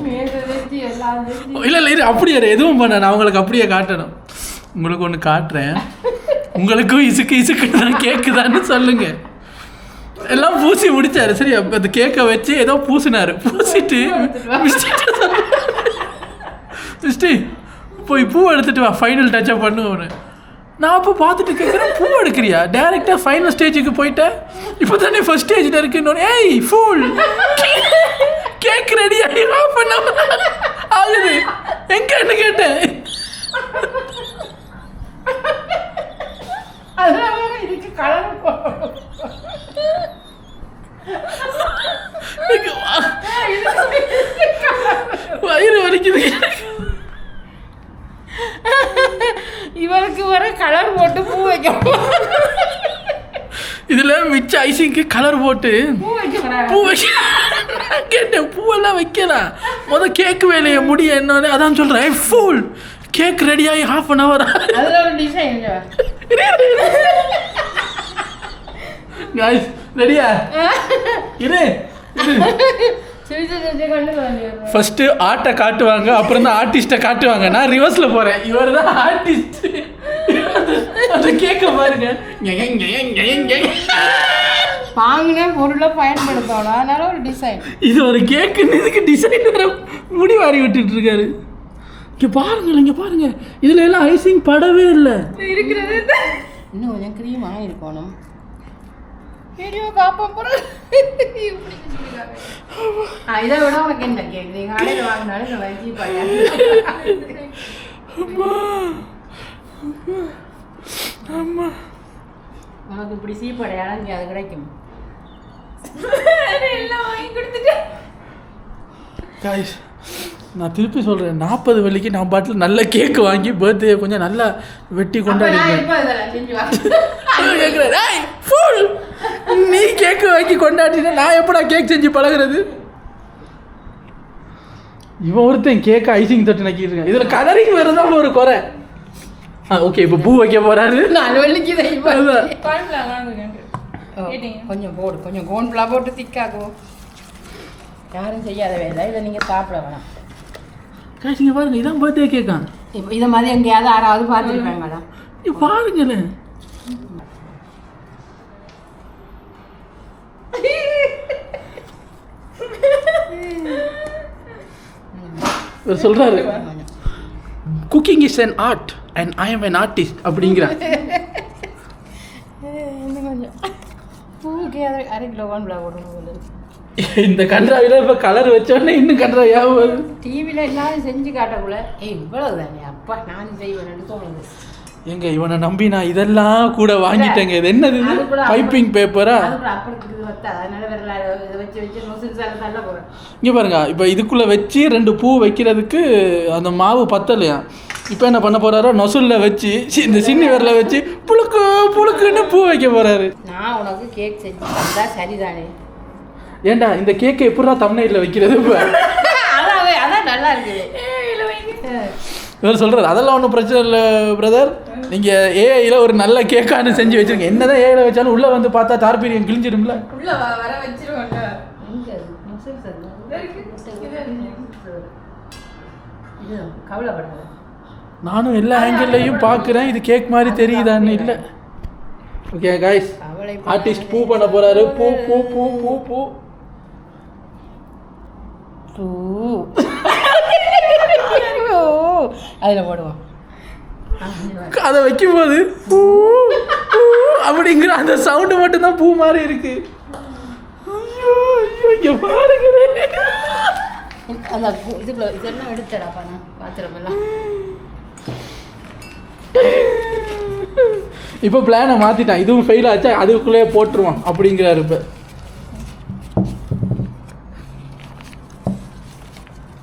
மேலே வச்சு எல்லாம் வச்சு இல்லை இல்லை இது அப்படியே எதுவும் பண்ண நான் உங்களுக்கு அப்படியே காட்டணும். உங்களுக்கு ஒன்று காட்டுறேன். உங்களுக்கும் இசுக்கு தான் கேக்குதான்னு சொல்லுங்க. எல்லாம் பூசி முடிச்சாரு. சரி அப்போ அந்த கேக்கை வச்சு ஏதோ பூசினாரு. பூசிட்டு மிஸ்டி போய் பூ எடுத்துட்டு வா, ஃபைனல் டச்சப் பண்ணுவோன்னு. நான் அப்போ பார்த்துட்டு கேட்குறேன், பூ எடுக்கிறியா? டேரெக்டாக ஃபைனல் ஸ்டேஜுக்கு போயிட்டேன். இப்போ தானே ஃபர்ஸ்ட் ஸ்டேஜில் இருக்குன்னு. ஏய் ஃபுல் கேக் ரெடி ஆகி ஆஃப் பண்ண ஆகுது. எங்கன்னு கேட்டேன். அதனால இதுக்கு கலர் வயிறு வலிக்குது. இவருக்கு வர கலர் போட்டு பூ வைக்கணும். இதில் மிச்ச ஐசிங்க்கு கலர் போட்டு பூ வைக்க பூ வைக்க கேட்டேன். பூவெல்லாம் வைக்கலாம். முதல் கேக்கு வேலையை முடிய என்னன்னு அதான் சொல்கிறேன். ஃபுல் கேக் ரெடியாகி ½ hour. அதில் ஒரு டிசைன் காய்ஸ் ரெடியா? இரு ஃபஸ்ட்டு ஆர்ட்டை காட்டுவாங்க, அப்புறம் தான் ஆர்டிஸ்ட்டை காட்டுவாங்க. நான் ரிவர்ஸில் போகிறேன். இவர் தான் ஆர்டிஸ்ட். அந்த கேட்க பாருங்க. வாங்கின பொருளை பயன்படுத்தணும். அதனால ஒரு டிசைன். இது ஒரு கேக்குன்னு இதுக்கு டிசைன் வேற முடி வாரி விட்டுட்டு இருக்காரு. இங்கே பாருங்கள், இங்கே பாருங்க. இதில் எல்லாம் ஐசிங் படவே இல்லை. இருக்கிறது இன்னும் கொஞ்சம் க்ரீமாக இருக்கணும். வீடியோ பார்ப்போம் பொருள். இதை விட உனக்கு என்ன கேக்? நீங்கள் கடையில் வாங்கினாலும் இந்த வஞ்சி பையன் உனக்கு இப்படி சீப்படையாலும் இங்கே அது கிடைக்கும். எல்லாம் வாங்கி கொடுத்துட்டேன். காய்ஸ் நான் திருப்பி சொல்கிறேன், 40 வெள்ளிக்கு நான் பாட்டில் நல்ல கேக்கு வாங்கி பர்த்டே கொஞ்சம் நல்லா வெட்டி கொண்டாடிருக்கேன். கேட்குறேன் ஃபுல் நீ கேக்கு வாங்கி கொண்டாடினா நான் எப்படா கேக் செஞ்சு பழகிறது? இவன் ஒருத்தன் கேக்கு ஐசிங் தொட்டு நக்கிட்டு. இதில் கலரிங் வேறு தான் ஒரு குறை. ஓகே இப்போ பூ வைக்க போகிறாரு. 4 வெள்ளிக்கு கேட்டீங்க கொஞ்சம் போடு, கொஞ்சம் கோன்ஃப்ளா போட்டு திக்காக்குவோம். யாரும் செய்யாத வேலை. இதை நீங்கள் சாப்பிட வேணாம். காய்ச்சிங்க பாருங்க, இதான் பர்த்டே கேக்கான். இப்போ இதை மாதிரி எங்கேயாவது யாராவது பார்த்துருப்பாங்களா? இப்போ பாருங்களேன். இவர் சொல்றாரு cooking is an art and I am an artist அப்படிங்கிறார். கொஞ்சம் பூவுக்கு 1/2 கிலோ கோன்ஃப்ளா போடணும். இந்த கன்றாவில இப்போ கலர் வச்சோடனே இன்னும் கன்றா யாவது டிவியில் எல்லாரும் செஞ்சு காட்டக்குள்ள இவ்வளவு தானே அப்பா நான் செய்வேன்னு தோணுது. எங்க இவனை நம்பி நான் இதெல்லாம் கூட வாங்கிட்டேங்க. இது என்னது? பைப்பிங் பேப்பரா? அப்படி வச்சா அதனால வேற இதை வச்சு வச்சு நொசில் சாலை தள்ள போகிறேன். இங்கே பாருங்க, இப்போ இதுக்குள்ளே வச்சு 2 பூ வைக்கிறதுக்கு அந்த மாவு பத்தலையா. இப்போ என்ன பண்ண போறாரோ, நொசுலில் வச்சு இந்த சின்ன விரலை வச்சு புழுக்கு புழுக்குன்னு பூ வைக்க போறாரு. நான் உனக்கு கேக் செஞ்சு தந்தா சரிதானே? ஏண்டா இந்த கேக்கை எப்படா தம்ப்நெயில்ல வைக்கிறது? அதான் அதான் நல்லா இருக்குது. இவர் சொல்கிறார் அதெல்லாம் ஒன்றும் பிரச்சனை இல்லை பிரதர், நீங்கள் ஏஐயில் ஒரு நல்ல கேக்கானு செஞ்சு வச்சுருங்க. என்ன தான் ஏஐயில் வச்சாலும் உள்ளே வந்து பார்த்தா தார்பீரியம் கிழிஞ்சிடும்ல. உள்ள வர வச்சிருவாங்க. எங்கே மசில் சார் இது கவலைப்படாத. நானும் எல்லா ஆங்கிள்லையும் பார்க்குறேன், இது கேக் மாதிரி தெரியுதான்னு இல்லை. ஓகே காய்ஸ், ஆர்டிஸ்ட் பூ பண்ண போகிறாரு. பூ பூ பூ பூ பூ பூ அதில் போடுவோம். அதை வைக்கும்போது பூ பூ அப்படிங்கிற அந்த சவுண்டு மட்டும்தான் பூ மாதிரி இருக்கு. ஐயோ ஐயோ இங்கே பாருங்களே. அந்த இதுக்குள்ள இதெல்லாம் எடுத்துடாப்பா, நான் பாத்திரமெல்லாம். இப்போ பிளானை மாற்றிட்டான், இதுவும் ஃபெயில் ஆச்சா அதுக்குள்ளேயே போட்டுருவான் அப்படிங்கிறாரு. இப்போ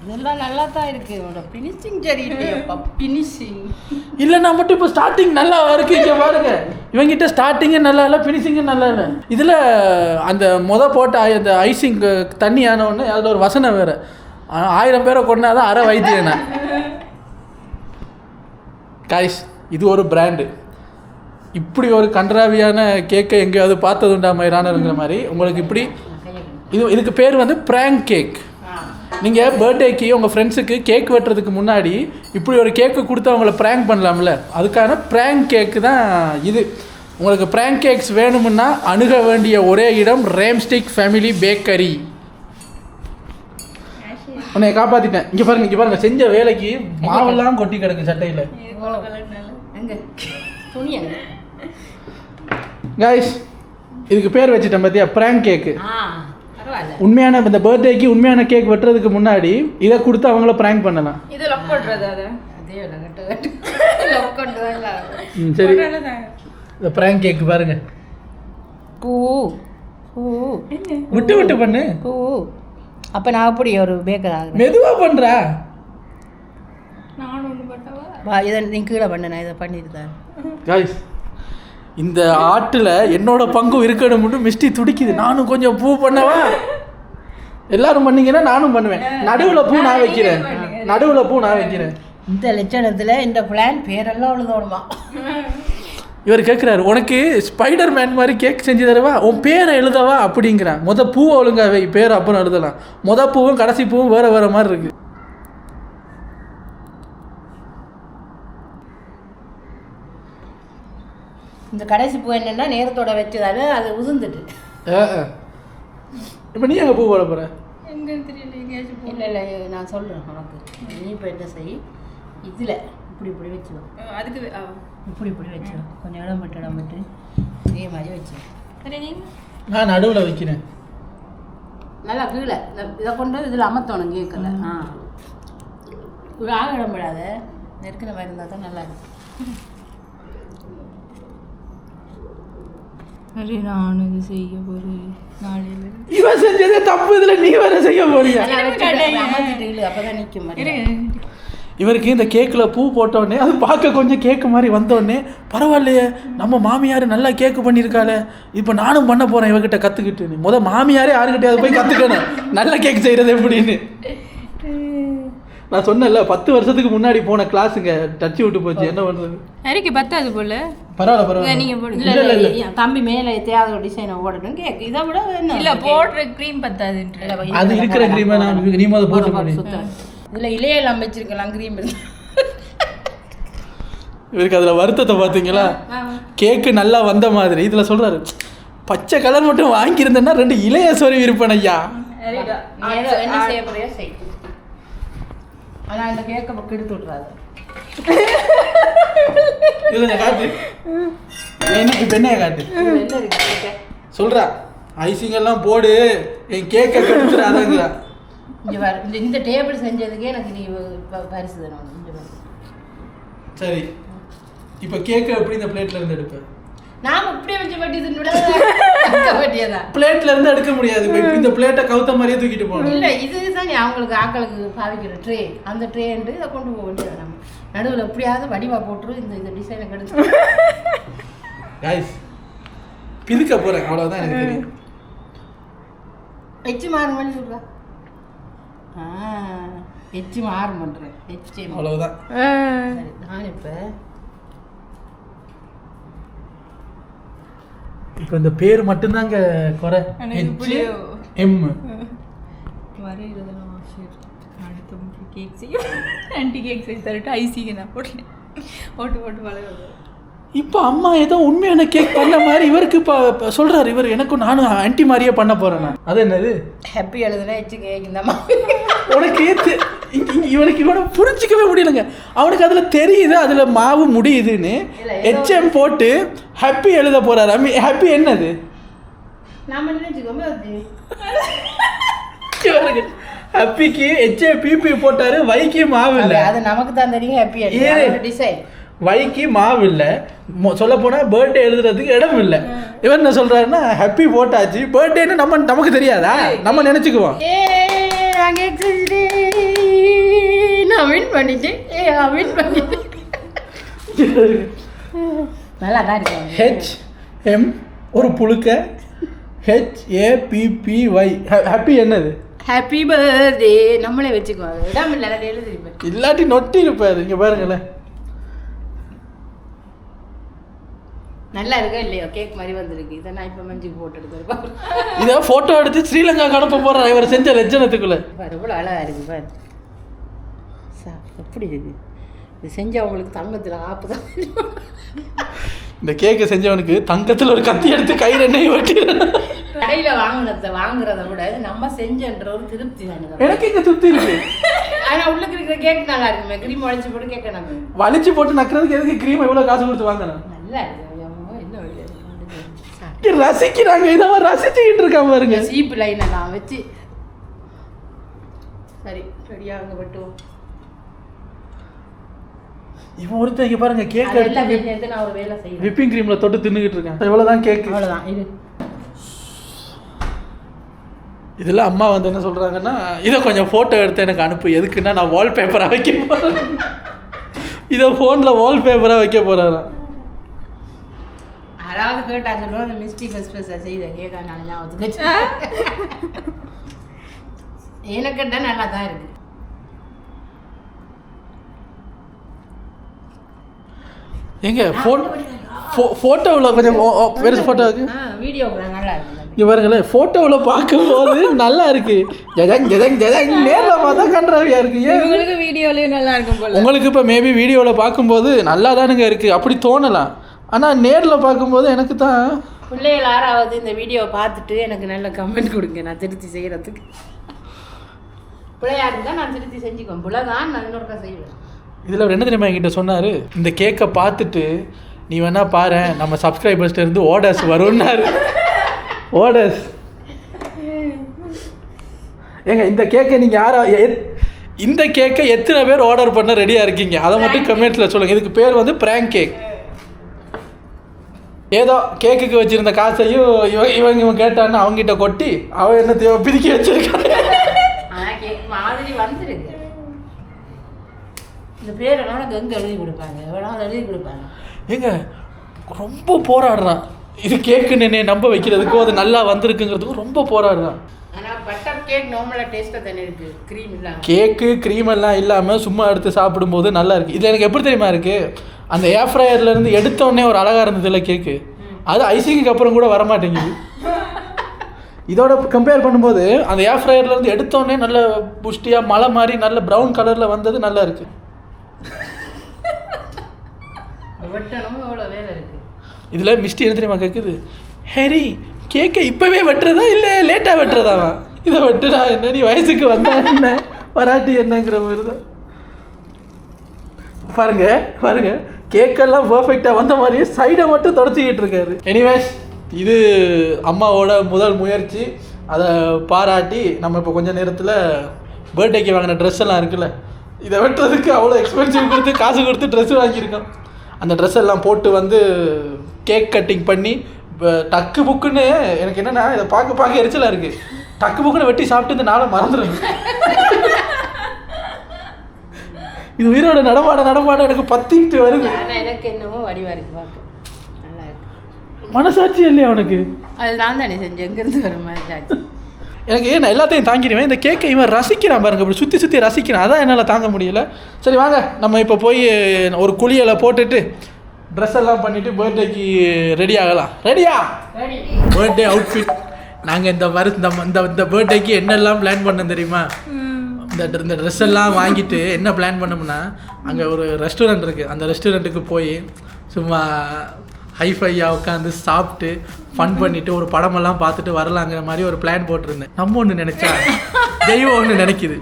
இதெல்லாம் நல்லா தான் இருக்கு. உன்னோட ஃபினிஷிங் சரியில்லையாப்பா, ஃபினிஷிங் இல்லைன்னா மட்டும் இப்போ ஸ்டார்டிங் நல்லா இருக்கு. இங்கே பாருங்க, இவங்கிட்ட ஸ்டார்டிங்கும் நல்லா இல்லை, ஃபினிஷிங்கும் நல்லா இல்லை. இதில் அந்த போட்ட அந்த ஐசிங் தண்ணி ஆனவுடனே அதில் ஒரு வசனம் வேறு, 1000 பேரை கொண்டாதான் அரை வைத்தியனா. காய்ஸ், இது ஒரு பிராண்டு. இப்படி ஒரு கன்றாவியான கேக்கை எங்கேயாவது பார்த்ததுண்டா மயிரானருங்கிற மாதிரி உங்களுக்கு இப்படி இதுக்கு பேர் வந்து ப்ராங்க் கேக். நீங்கள் பர்த்டேக்கு உங்கள் ஃப்ரெண்ட்ஸுக்கு கேக் வெட்டுறதுக்கு முன்னாடி இப்படி ஒரு கேக்கு கொடுத்து அவங்கள ப்ராங்க் பண்ணலாம்ல, அதுக்கான ப்ராங்க் கேக்கு தான் இது. உங்களுக்கு ப்ராங்க் கேக்ஸ் வேணுமுன்னா அணுக வேண்டிய ஒரே இடம் ரேம்ஸ்டிக் ஃபேமிலி பேக்கரி. உன்னை காப்பாற்றிட்டேன். இங்கே பாருங்கள், செஞ்ச வேலைக்கு மாவெல்லாம் கொட்டி கிடக்கு சட்டையில். எங்கே துணி எங்க? காய்ஸ், இதுக்கு பேர் வச்சுட்டேன் பார்த்தியா, ப்ராங்க் கேக்கு. பரவாயில்ல. உண்மையான இந்த பர்த்டேக்கு உண்மையான கேக் வெட்டுறதுக்கு முன்னாடி இதை கொடுத்து அவங்கள ப்ராங்க் பண்ணலாம். இது லக் பண்றது அத. அதே லக் லக் கொண்டுவாங்க. சரி, இந்த ப்ராங்க் கேக் பாருங்க. பூ பூ விட்டு பண்ணு. பூ அப்போ நான் அப்படி ஒரு பேக்கர் ஆகுறேன். மெதுவா பண்றா. நான் ஒண்ணு பட்டவா. வா, இதை நீ கீழே பண்ண, நான் இதை பண்ணியிருந்தேன். காய்ஸ், இந்த ஆட்டில் என்னோட பங்கும் இருக்கணும்னு மிஸ்டி துடிக்குது. நானும் கொஞ்சம் பூ பண்ணவா? எல்லாரும் பண்ணீங்கன்னா நானும் பண்ணுவேன். நடுவில் பூ நான் வைக்கிறேன். இந்த லட்சணத்தில் இந்த பிளான் பேரெல்லாம் எழுதணுமா? இவர் கேட்குறாரு, உனக்கு ஸ்பைடர் மேன் மாதிரி கேக் செஞ்சு தரவா, உன் பேரை எழுதவா அப்படிங்கிறான். பூவை ஒழுங்காவே பேர் அப்புறம் எழுதலாம். பூவும் கடைசி பூவும் வேறு மாதிரி இருக்கு. இந்த கடைசி பூ என்னன்னா நேரத்தோட வச்சதால அது உதிர்ந்துட்டு. இப்போ நீ எங்கே பூ போட போகிற? எங்கன்னு தெரியல. எங்கேயாச்சும் இல்லை இல்லை, நான் சொல்கிறேன் உனக்கு. நீ இப்போ என்ன செய், இதில் இப்படி வச்சுக்கோ. அதுக்கு இப்படி வச்சுக்கோ. கொஞ்சம் இடம் விட்டு இதே மாதிரி வச்சு. நான் நடுவில் வைக்கிறேன். நல்லா கீழே இதை கொண்டு வந்து இதில் அமர்த்தணும் கேட்கல. ஒரு ஆக இடம் விடாத, நெருக்கிற மாதிரி இருந்தால் தான் நல்லா இருக்கும். நான் இது செய்ய போறேன் நாளையில. இவன் செஞ்சதே தப்பு, இதுல நீ வேற செய்ய போறியா? அமர்த்திட்டு அப்பதான் நிற்கும் மாதிரி. இவருக்கு இந்த கேக்கில் பூ போட்டோடனே அது பார்க்க கொஞ்சம் கேக்கு மாதிரி வந்தோடனே, பரவாயில்லையே நம்ம மாமியார் நல்லா கேக்கு பண்ணியிருக்காளே, இப்போ நானும் பண்ண போகிறேன் இவகிட்ட கற்றுக்கிட்டு. மாமியாரே யாருக்கிட்டையாவது போய் கற்றுக்கணும் நல்ல கேக் செய்கிறது எப்படின்னு. நான் சொன்னேன்ல 10 வருஷத்துக்கு முன்னாடி போன கிளாஸுங்க டச்சு விட்டு போச்சு, என்ன பண்ணுறது? எனக்கு பத்தாது போல. பரவாயில்ல நீங்க போடுங்க. இல்லை தம்பி மேலே தேவையான ஒரு டிசைனை போடணும் கேக். இதை விட இல்லை போடுற க்ரீம் பத்தாது. அது இருக்கிற க்ரீமை நான் நீ அதை போட்டு போடுறேன். இதில் இலையெல்லாம் வச்சிருக்கலாம் க்ரீம். இவருக்கு அதில் வருத்தத்தை பார்த்தீங்களா? கேக்கு நல்லா வந்த மாதிரி இதில் சொல்கிறாரு, பச்சை கலர் மட்டும் வாங்கியிருந்தேன்னா 2 இலைய சொருவி இருப்பேன் ஐயா. என்ன செய்ய போறியா செய். ஆனால் இந்த கேக்கை பக்கம் எடுத்து விட்றாது. காட்டு என்ன இப்போ என்ன காட்டு என்ன இருக்கு கேக்க? சொல்கிறா, ஐசிங்கெல்லாம் போடு, என் கேக்கை கெடுத்துறாதங்கிறா. இங்கே வர இந்த டேபிள் செஞ்சதுக்கே எனக்கு நீ பரிசு தரணும். சரி, இப்போ கேக்கை எப்படி இந்த பிளேட்ல இருந்து எடுப்பேன்? நாம இப்படியே வச்சு பட்டியதான் பிளேட்ல இருந்து எடுக்க முடியாது. இப்போ இந்த பிளேட்டை கவுத்த மாதிரியே தூக்கிட்டு போகணும். இல்லை, இதுதான் அவங்களுக்கு ஆக்களுக்கு பாவிக்கிற ட்ரே. அந்த ட்ரேன்ட்டு இதை கொண்டு போக வேண்டியது. நம்ம நடுவில் எப்படியாவது வடிவா போட்டுரும். இந்த டிசைனை கெடுத்து காய்ஸ் பிதுக்க போகிறேன், அவ்வளோதான் எனக்கு தெரியும். வச்சு மாறு மாதிரி சொல்கிறா. ஹெச் மாறு பண்ணுறேன் ஹெச் அவ்வளவுதான். நான் இப்போ இப்போ இந்த பேர் மட்டும்தாங்க குறை. HM வரைகிறதெல்லாம் ஆசை அடுத்த கேக் செய்யும் ஆன்டி கேக் செய்து தரட்டு ஐசிக்கு நான் போட்டேன் போட்டு வளர்றது. இப்போ அம்மா ஏதோ உண்மையான கேக் பண்ண மாதிரி இவருக்கு இப்போ சொல்கிறாரு. இவர் எனக்கும் நானும் ஆன்டி மாதிரியே பண்ண போகிறேன் நான். அது என்னது ஹாப்பி எழுதுனா ஹெச் கேக் இந்தம்மா உனக்கு இவனை புரிஞ்சிக்கவே முடியலங்க. அவனுக்கு அதில் தெரியுது அதில் மாவு முடியுதுன்னு HM போட்டு ஹாப்பி எழுத போகிறாரு. ஹாப்பி என்னது நாம நினைச்சுக்கோமே அது ஹாப்பிக்கு HAPP போட்டாரு. வைக்கு மாவு இல்லை. அது நமக்கு தான் தெரியும் ஹாப்பி டிசைன். வைக்கு மாவு இல்லை. சொல்ல போனால் பர்த்டே எழுதுறதுக்கு இடம் இல்லை. இவர் என்ன சொல்கிறாருன்னா ஹாப்பி போட்டாச்சு, பர்த்டேன்னு நமக்கு தெரியாதா? நம்ம நினச்சிக்குவோம். நான் வின் பண்ணிட்டேன். வின் பண்ணிட்டேன். நல்லா தான் இருக்கு. HM ஒரு புழுக்க HAPPY. ஹாப்பி என்னது? ஹாப்பி பர்த்டே நம்மளே வச்சுக்குவாங்க. இடம் இல்லை அதை எழுதிருப்பேன். இல்லாட்டி நொட்டி இருப்பாரு. இங்கே பாருங்களேன். நல்லா இருக்கா இல்லையா? கேக் மாதிரி வந்திருக்கு. இதை நான் இப்போ மஞ்சுக்கு போட்டு எடுத்துருப்பேன். இதை ஃபோட்டோ எடுத்து ஸ்ரீலங்காவுக்கு அனுப்ப போகிறேன் இவர் செஞ்ச லட்சணத்துக்குள்ளே. பாரு எவ்வளோ அழகாக இருக்குது பாரு. எப்படி இருக்கு இது செஞ்சவங்களுக்கு தங்கத்தில் ஆப்பு தான். இந்த கேக்கை செஞ்சவனுக்கு தங்கத்தில் ஒரு கத்தி எடுத்து கையில் எண்ணெய் வெட்டி கடையில் வாங்குறத விட நம்ம செஞ்சன்ற ஒரு திருப்தி தானே. எனக்கு இங்கே திருப்தி இருக்கு. ஆனால் உள்ளுக்கு இருக்கிற கேக் நல்லா இருக்குமே. க்ரீம் வலிச்சு போட்டு கேட்க நம்ம வலிச்சு போட்டு நக்கிறதுக்கு எதுக்கு க்ரீம் எவ்வளோ காசு கொடுத்து வாங்கணும்? நல்லா இருக்கு. என்ன ரசிக்கிறாங்க. இதெல்லாம் ரசிச்சுக்கிட்டு இருக்காம பாருங்க. சீப்பு லைனை நான் வச்சு சரி ரெடியாக பட்டுவோம். இவன் ஒருத்தன் இங்கே பாருங்க கேக் எடுத்து நான் ஒரு வேலை செய்வேன். விப்பிங் க்ரீமில் தொட்டு தின்னுக்கிட்டு இருக்கேன். இவ்வளோதான் கேக்கு. அவ்வளோதான். இது இதில் அம்மா வந்து என்ன சொல்கிறாங்கன்னா இதை கொஞ்சம் ஃபோட்டோ எடுத்து எனக்கு அனுப்பு. எதுக்குன்னா நான் வால்பேப்பராக வைக்க போகிறேன். இதை ஃபோனில் வால்பேப்பராக வைக்க போகிறாராம். அதாவது கேட்டா சொல்லுவோம் அந்த மிஸ்டேக் எக்ஸ்பிரஸ் செய்த கேட்க நான் ஞாபகத்துக்கு எனக்கு நல்லா தான் இருக்கு. எங்க ஃபோட்டோவில் கொஞ்சம் பெருசு ஃபோட்டோவுக்கு வீடியோவில் நல்லா இருக்கு. இங்கே பாருங்களேன் ஃபோட்டோவில் பார்க்கும்போது நல்லா இருக்கு. நேரில் பார்த்தா கன்றாவியாக இருக்கு. ஏன் உங்களுக்கு வீடியோலேயும் நல்லா இருக்கும் போல. உங்களுக்கு இப்போ மேபி வீடியோவில் பார்க்கும்போது நல்லா தானுங்க இருக்குது அப்படி தோணலாம். ஆனால் நேரில் பார்க்கும்போது எனக்கு தான் பிள்ளைகள் யாராவது இந்த வீடியோவை பார்த்துட்டு எனக்கு நல்ல கமெண்ட் கொடுங்க. நான் திருத்தி செய்கிறதுக்கு பிள்ளையா இருந்தால் நான் திருத்தி செஞ்சுக்குவேன். பிள்ளை தான் நான் இன்னொருக்கா செய்வேன். இதில் என்ன தெரியுமா என்கிட்ட சொன்னார், இந்த கேக்கை பார்த்துட்டு நீ வேணா பாரு நம்ம சப்ஸ்கிரைபர்ஸ்லேருந்து ஓடர்ஸ் வரும்னாரு. ஓடர்ஸ் ஏங்க இந்த கேக்கை நீங்கள் இந்த கேக்கை எத்தனை பேர் ஆர்டர் பண்ண ரெடியாக இருக்கீங்க அதை மட்டும் கமெண்ட்ஸில் சொல்லுங்கள். இதுக்கு பேர் வந்து பிராங்க் கேக். ஏதோ கேக்குக்கு வச்சுருந்த காசையும் இவன் கேட்டான்னு அவங்ககிட்ட கொட்டி அவன் என்ன பிரிக்கி வச்சிருக்காங்க. மாதிரி வந்துருக்கு. இந்த பேரெல்லாம் கங்கு எழுதி கொடுப்பாங்க. எவ்வளோ எழுதி கொடுப்பாங்க. ஏங்க ரொம்ப போராடுறான். இது கேக்கு என்னை நம்ப வைக்கிறதுக்கும் அது நல்லா வந்திருக்குங்கிறதுக்கும் ரொம்ப போராடுறான். ஆனால் பட்டர் கேக் நார்மலாக டேஸ்ட்டாக தானே இருக்குது. க்ரீம் இல்லாமல் கேக்கு க்ரீம் எல்லாம் இல்லாமல் சும்மா எடுத்து சாப்பிடும்போது நல்லா இருக்குது. இது எனக்கு எப்படி தெரியுமா இருக்குது, அந்த ஏர் ஃப்ரையர்லேருந்து எடுத்தோடனே ஒரு அழகாக இருந்தது இல்லை கேக்கு, அது ஐசிங்க்கு அப்புறம் கூட வரமாட்டேங்குது. இதோட கம்பேர் பண்ணும்போது அந்த ஏர் ஃப்ரையர்லேருந்து எடுத்தோடனே நல்ல புஷ்டியாக மலை மாதிரி நல்ல ப்ரௌன் கலரில் வந்தது நல்லா இருக்குது. வெட்டணும் எவ்வளோ வேலை இருக்குது. இதில் மிஸ்டி என்ன தெரியுமா கேட்குது, ஹரி கேக்கை இப்போவே வெட்டுறதா இல்லை லேட்டாக வெட்டுறதாவா? இதை வெட்டுடா என்ன நீ வயசுக்கு வந்தா என்ன வராட்டி என்னங்கிற மாதிரி தான். பாருங்க கேக்கெல்லாம் பர்ஃபெக்டாக வந்த மாதிரியே சைடை மட்டும் தொடச்சிக்கிட்டு இருக்காரு. எனிவேஸ் இது அம்மாவோட முதல் முயற்சி. அதை பாராட்டி நம்ம இப்போ கொஞ்சம் நேரத்தில் பர்த்டேக்கு வாங்கின ட்ரெஸ் எல்லாம் இருக்குல்ல, இதை வெட்டுறதுக்கு அவ்வளோ எக்ஸ்பென்சிவ் கொடுத்து காசு கொடுத்து ட்ரெஸ்ஸு வாங்கியிருக்கோம். அந்த ட்ரெஸ் எல்லாம் போட்டு வந்து கேக் கட்டிங் பண்ணி டக்கு புக்குன்னு எனக்கு என்னென்னா இதை பார்க்க எரிச்சலாக இருக்குது. டக்கு புக்குன்னு வெட்டி சாப்பிட்டு இந்த நாளை மறந்துடுங்க. இது உயிரோட நடமாட எனக்கு பத்திக்கிட்டு வருது. ஆனால் எனக்கு என்னமோ வடிவாக இருக்குது பார்க்க நல்லா இருக்கு. மனசாட்சி இல்லையா அவனுக்கு? அது நான் தானே செஞ்சேன். எங்கேருந்து வர மாதிரி ஆச்சு. எனக்கு நான் எல்லாத்தையும் தாங்கிடுவேன். இந்த கேக்கை இவன் ரசிக்கிறான் பாருங்க, இப்படி சுற்றி சுற்றி ரசிக்கிறான். அதான் என்னால் தாங்க முடியல. சரி வாங்க நம்ம இப்போ போய் ஒரு குளியலை போட்டுட்டு ட்ரெஸ் எல்லாம் பண்ணிவிட்டு பர்த்டேக்கு ரெடி ஆகலாம். ரெடியா? பர்த்டே அவுட்ஃபிட் நாங்கள் இந்த பர்த்டேக்கு என்னெல்லாம் பிளான் பண்ணோம் தெரியுமா? இந்த ட்ரெஸ் எல்லாம் வாங்கிட்டு என்ன பிளான் பண்ணோம்னா, அங்கே ஒரு ரெஸ்டாரண்ட் இருக்குது, அந்த ரெஸ்டாரண்ட்டுக்கு போய் சும்மா ஹைஃபையாக உட்காந்து சாப்பிட்டு ஃபன் பண்ணிவிட்டு ஒரு படமெல்லாம் பார்த்துட்டு வரலாங்கிற மாதிரி ஒரு பிளான் போட்டிருந்தேன். நம்ம ஒன்று நினச்சா தெய்வம் ஒன்று நினைக்குது.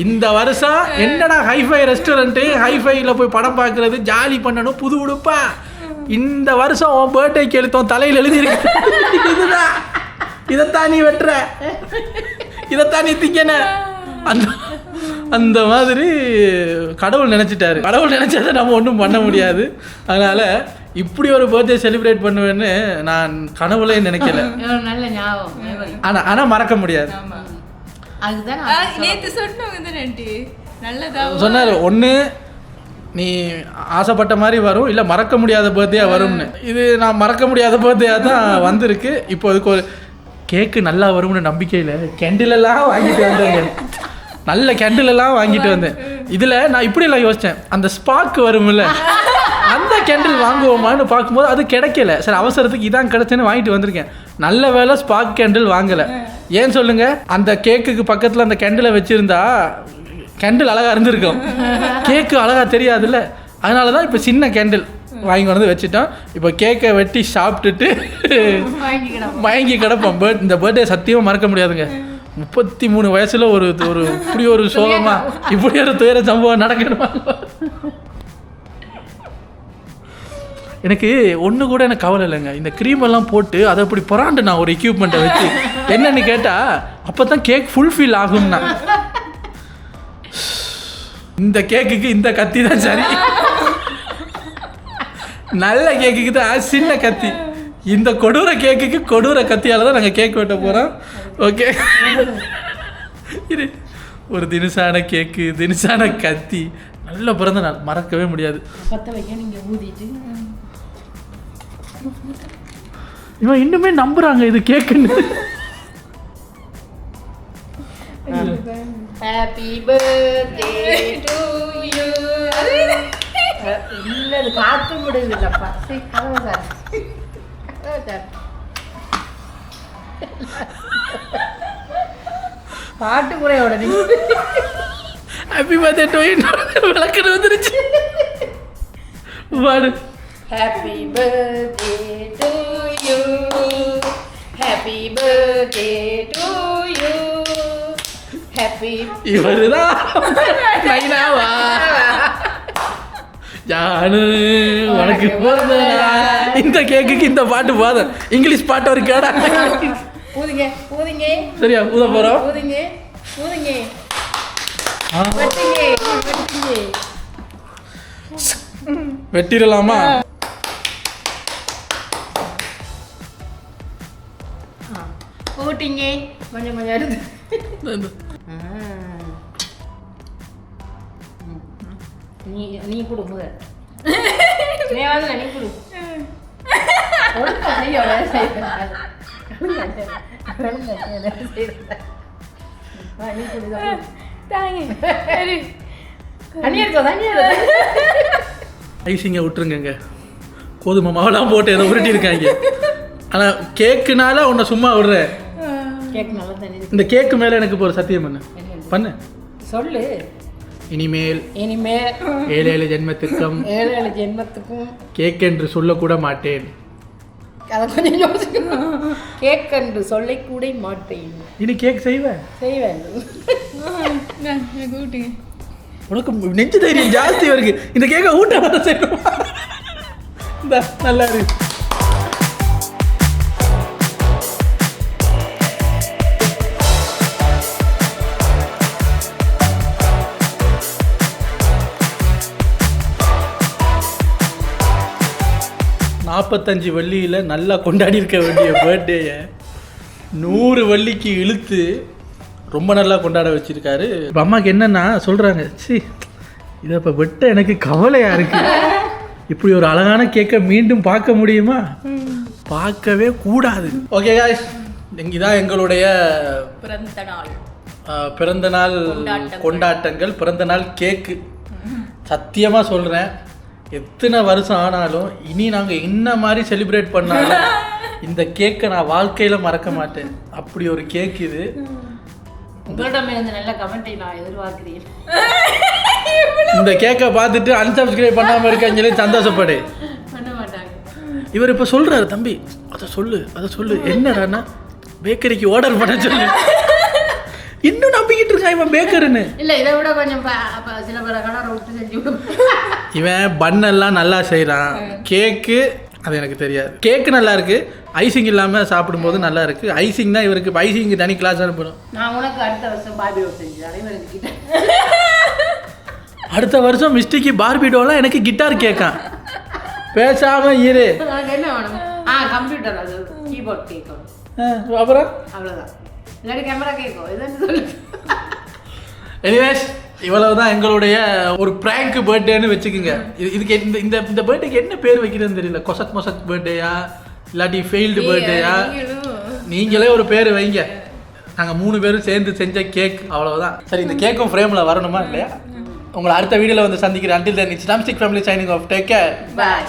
இந்த வருஷம் என்னடா ஹைஃபை ரெஸ்டாரண்ட்டு, ஹைஃபையில் போய் படம் பார்க்குறது, ஜாலி பண்ணணும், புது உடுப்பா. இந்த வருஷம் உன் பர்த்டேக்கு எழுத்தோம் தலையில் எழுதியிருக்கு. இதுதான், இதைத்தான் நீ வெட்டுற, இதைத்தான் நீ திங்கன. அந்த மாதிரி கடவுள் நினச்சிட்டாரு. கடவுள் நினச்சதை நம்ம ஒன்றும் பண்ண முடியாது. அதனால் இப்படி ஒரு பர்த்டே செலிப்ரேட் பண்ணுவேன்னு நான் கனவுலே நினைக்கல. நல்ல ஞாபகம். ஆனால் மறக்க முடியாது. சொன்னார், ஒன்று நீ ஆசைப்பட்ட மாதிரி வரும், இல்லை மறக்க முடியாத பர்த்டேயாக வரும்னு. இது நான் மறக்க முடியாத பர்த்டேயாக தான் வந்திருக்கு. இப்போ இதுக்கு ஒரு கேக்கு நல்லா வரும்னு நம்பிக்கையில் கேண்டிலெல்லாம் வாங்கிட்டு வந்தேங்க. நல்ல கேண்டிலெல்லாம் வாங்கிட்டு வந்தேன். இதில் நான் இப்படியெல்லாம் யோசித்தேன், அந்த ஸ்பார்க் வரும்ல, அந்த கேண்டில் வாங்குவோமான்னு பார்க்கும்போது அது கிடைக்கல. சரி அவசரத்துக்கு இதான் கிடைச்சேன்னு வாங்கிட்டு வந்திருக்கேன். நல்ல வேலை ஸ்பார்க் கேண்டில் வாங்கலை. ஏன் சொல்லுங்கள், அந்த கேக்குக்கு பக்கத்தில் அந்த கேண்டிலை வச்சுருந்தா கேண்டில் அழகாக இருந்திருக்கும், கேக்கு அழகாக தெரியாதுல்ல. அதனால தான் இப்போ சின்ன கேண்டில் வாங்கி கொண்டு வந்து வச்சுட்டோம். இப்போ கேக்கை வெட்டி சாப்பிட்டுட்டு வாங்கி கிடப்போம். இந்த பர்த்டே சத்தியமாக மறக்க முடியாதுங்க. 33 வயசில் ஒரு இப்படி ஒரு சோகமா இப்படி ஒரு துயர சம்பவம் நடக்கணுமா? எனக்கு ஒன்று கூட எனக்கு கவலை இல்லைங்க. இந்த க்ரீம் எல்லாம் போட்டு அதை அப்படி புறாண்டு நான் ஒரு எக்யூப்மெண்ட்டை வச்சு என்னன்னு கேட்டால் அப்போ தான் கேக் ஃபுல்ஃபில் ஆகும்னா. இந்த கேக்குக்கு இந்த கத்தி தான் சரி, நல்ல கேக்குக்கு தான் சின்ன கத்தி. இந்த கொடூர கேக்குக்கு கொடூர கத்தியால் தான் நாங்கள் கேக் வெட்ட போகிறோம். ஓகே, இது ஒரு தினுசான கேக்கு, தினுசான கத்தி, நல்ல பிறந்த நாள், மறக்கவே முடியாது. பற்ற வைக்க நீங்கள் ஊதிட்டு இவன் இன்னுமே நம்புறாங்க இது கேக்குன்னு. Happy birthday to you. இல்லை அது காத்து முடியுது இல்லைப்பா. சரி கதவை சார், பாட்டு குறையோட ஹாப்பி பர்த்டே டு யூ விளக்குன்னு வந்துருச்சு. பாடு. Happy birthday to you, happy birthday to you, happy. இவருதான் நைனாவா ஜானு உனக்கு பிறந்த நாள். இந்த கேக்குக்கு இந்த பாட்டு போதும். இங்கிலீஷ் பாட்டு ஒரு கேடா. ஊதுங்க ஊதுங்க. சரியா ஊத போறோம். ஊதுங்க ஊதுங்க. வெட்டுங்க வெட்டுங்க. வெட்டிடலாமா? ஊட்டிங்க கொஞ்சம் கொஞ்சம் எடுத்து. நீ கொடு முதல். நீ வந்து நீ கொடு. ஒழுங்கா செய்ய வேலை செய்யறேன். நீ கொடு. தண்ணி எடுத்தோ தண்ணி எடுத்தோ. ஐசிங்க விட்டுருங்க. கோதுமை மாவெல்லாம் போட்டு ஏதோ உருட்டி இருக்காங்க. ஆனால் கேக்குனால உன்னை சும்மா விடுறேன். கேக் நல்லா தண்ணி. இந்த கேக்கு மேலே எனக்கு இப்போ ஒரு சத்தியம் பண்ணு. சொல்லு. இனிமேல் 7 ஜென்மத்துக்கும் 7 ஜென்மத்துக்கும் கேக் என்று சொல்லக்கூட மாட்டேன். அதை கொஞ்சம் யோசிக்கணும். கேக் என்று சொல்லக்கூட மாட்டேன். இனி கேக் செய்வேன். உனக்கு நெஞ்சு தைரியம் ஜாஸ்தி இருக்கு. இந்த கேக்கை ஊட்ட வர செய்யணும். இந்த நல்லா இருக்கு. $45 வள்ளியில் நல்லா கொண்டாடி இருக்க வேண்டிய பர்த்டேயை 100 வள்ளிக்கு இழுத்து ரொம்ப நல்லா கொண்டாட வச்சுருக்காரு. இப்போ அம்மாவுக்கு என்னென்னா சொல்கிறாங்க, இதை இப்போ வெட்ட எனக்கு கவலையாக இருக்குது. இப்படி ஒரு அழகான கேக்கை மீண்டும் பார்க்க முடியுமா? பார்க்கவே கூடாது. ஓகே காய்ஸ், இதான் எங்களுடைய பிறந்த நாள் கொண்டாட்டங்கள், பிறந்த நாள் கேக்கு. சத்தியமாக சொல்கிறேன், எத்தனை வருஷம் ஆனாலும் இனி நாங்கள் என்ன மாதிரி செலிப்ரேட் பண்ணாலும் இந்த கேக்கை நான் வாழ்க்கையில் மறக்க மாட்டேன். அப்படி ஒரு கேக் இது. உங்களிடம் இருந்து நல்ல கமெண்ட்டை நான் எதிர்பார்க்கிறேன். இந்த கேக்கை பார்த்துட்டு அன்சப்ஸ்கிரைப் பண்ணாமல் இருக்கான்னு சொல்லி சந்தோஷப்படு. பண்ண மாட்டாங்க. இவர் இப்போ சொல்கிறாரு, தம்பி அதை சொல்லு என்னடாண்ணா பேக்கரிக்கு ஆர்டர் பண்ண சொல்லு. இன்னும் நம்பிக்கிட்டு இருக்கான் இவன் பேக்கருன்னு. இல்லை, இதை விட கொஞ்சம் சில பேரை கடை விட்டு செஞ்சு விடும். இவன் பண்ணெல்லாம் நல்லா செய்கிறான். கேக்கு அது எனக்கு தெரியாது. கேக்கு நல்லா இருக்கு, ஐசிங் இல்லாமல் சாப்பிடும்போது நல்லா இருக்கு. ஐசிங் தான் இவருக்கு, ஐசிங்க்கு தனி கிளாஸ் அனுப்பணும். நான் உனக்கு அடுத்த வருஷம் பார்பி டோல் செஞ்சு அனைவருக்கு அடுத்த வருஷம் மிஸ்டிக்கு பார்பி டோலாம் எனக்கு கிட்டார் கேட்கான். பேசாம இரு. என்ன வேணும்? கம்ப்யூட்டர், அது கீபோர்ட் கேட்கும். அப்புறம் அவ்வளோதான். இல்லாட்டி கேமரா கேட்கும். இதுன்னு சொல்லு. எனிவேஸ், இவ்வளவு தான் எங்களுடைய ஒரு பிராங்க் பர்த்டேன்னு வச்சுக்கோங்க. இதுக்கு இந்த பர்த்டேக்கு என்ன பேர் வைக்கிறதுன்னு தெரியல. கொசக் மொசக் பர்த்டேயா இல்லாட்டி ஃபெயில்டு பர்த்டேயா, நீங்களே ஒரு பேர் வைங்க. நாங்கள் 3 பேரும் சேர்ந்து செஞ்ச கேக், அவ்வளவுதான். சரி, இந்த கேக்கும் ஃப்ரேமில் வரணுமா இல்லையா? உங்களை அடுத்த வீடியோவில் வந்து சந்திக்கிறேன். Until then, it's Drumstick Family signing off. Take care. Bye.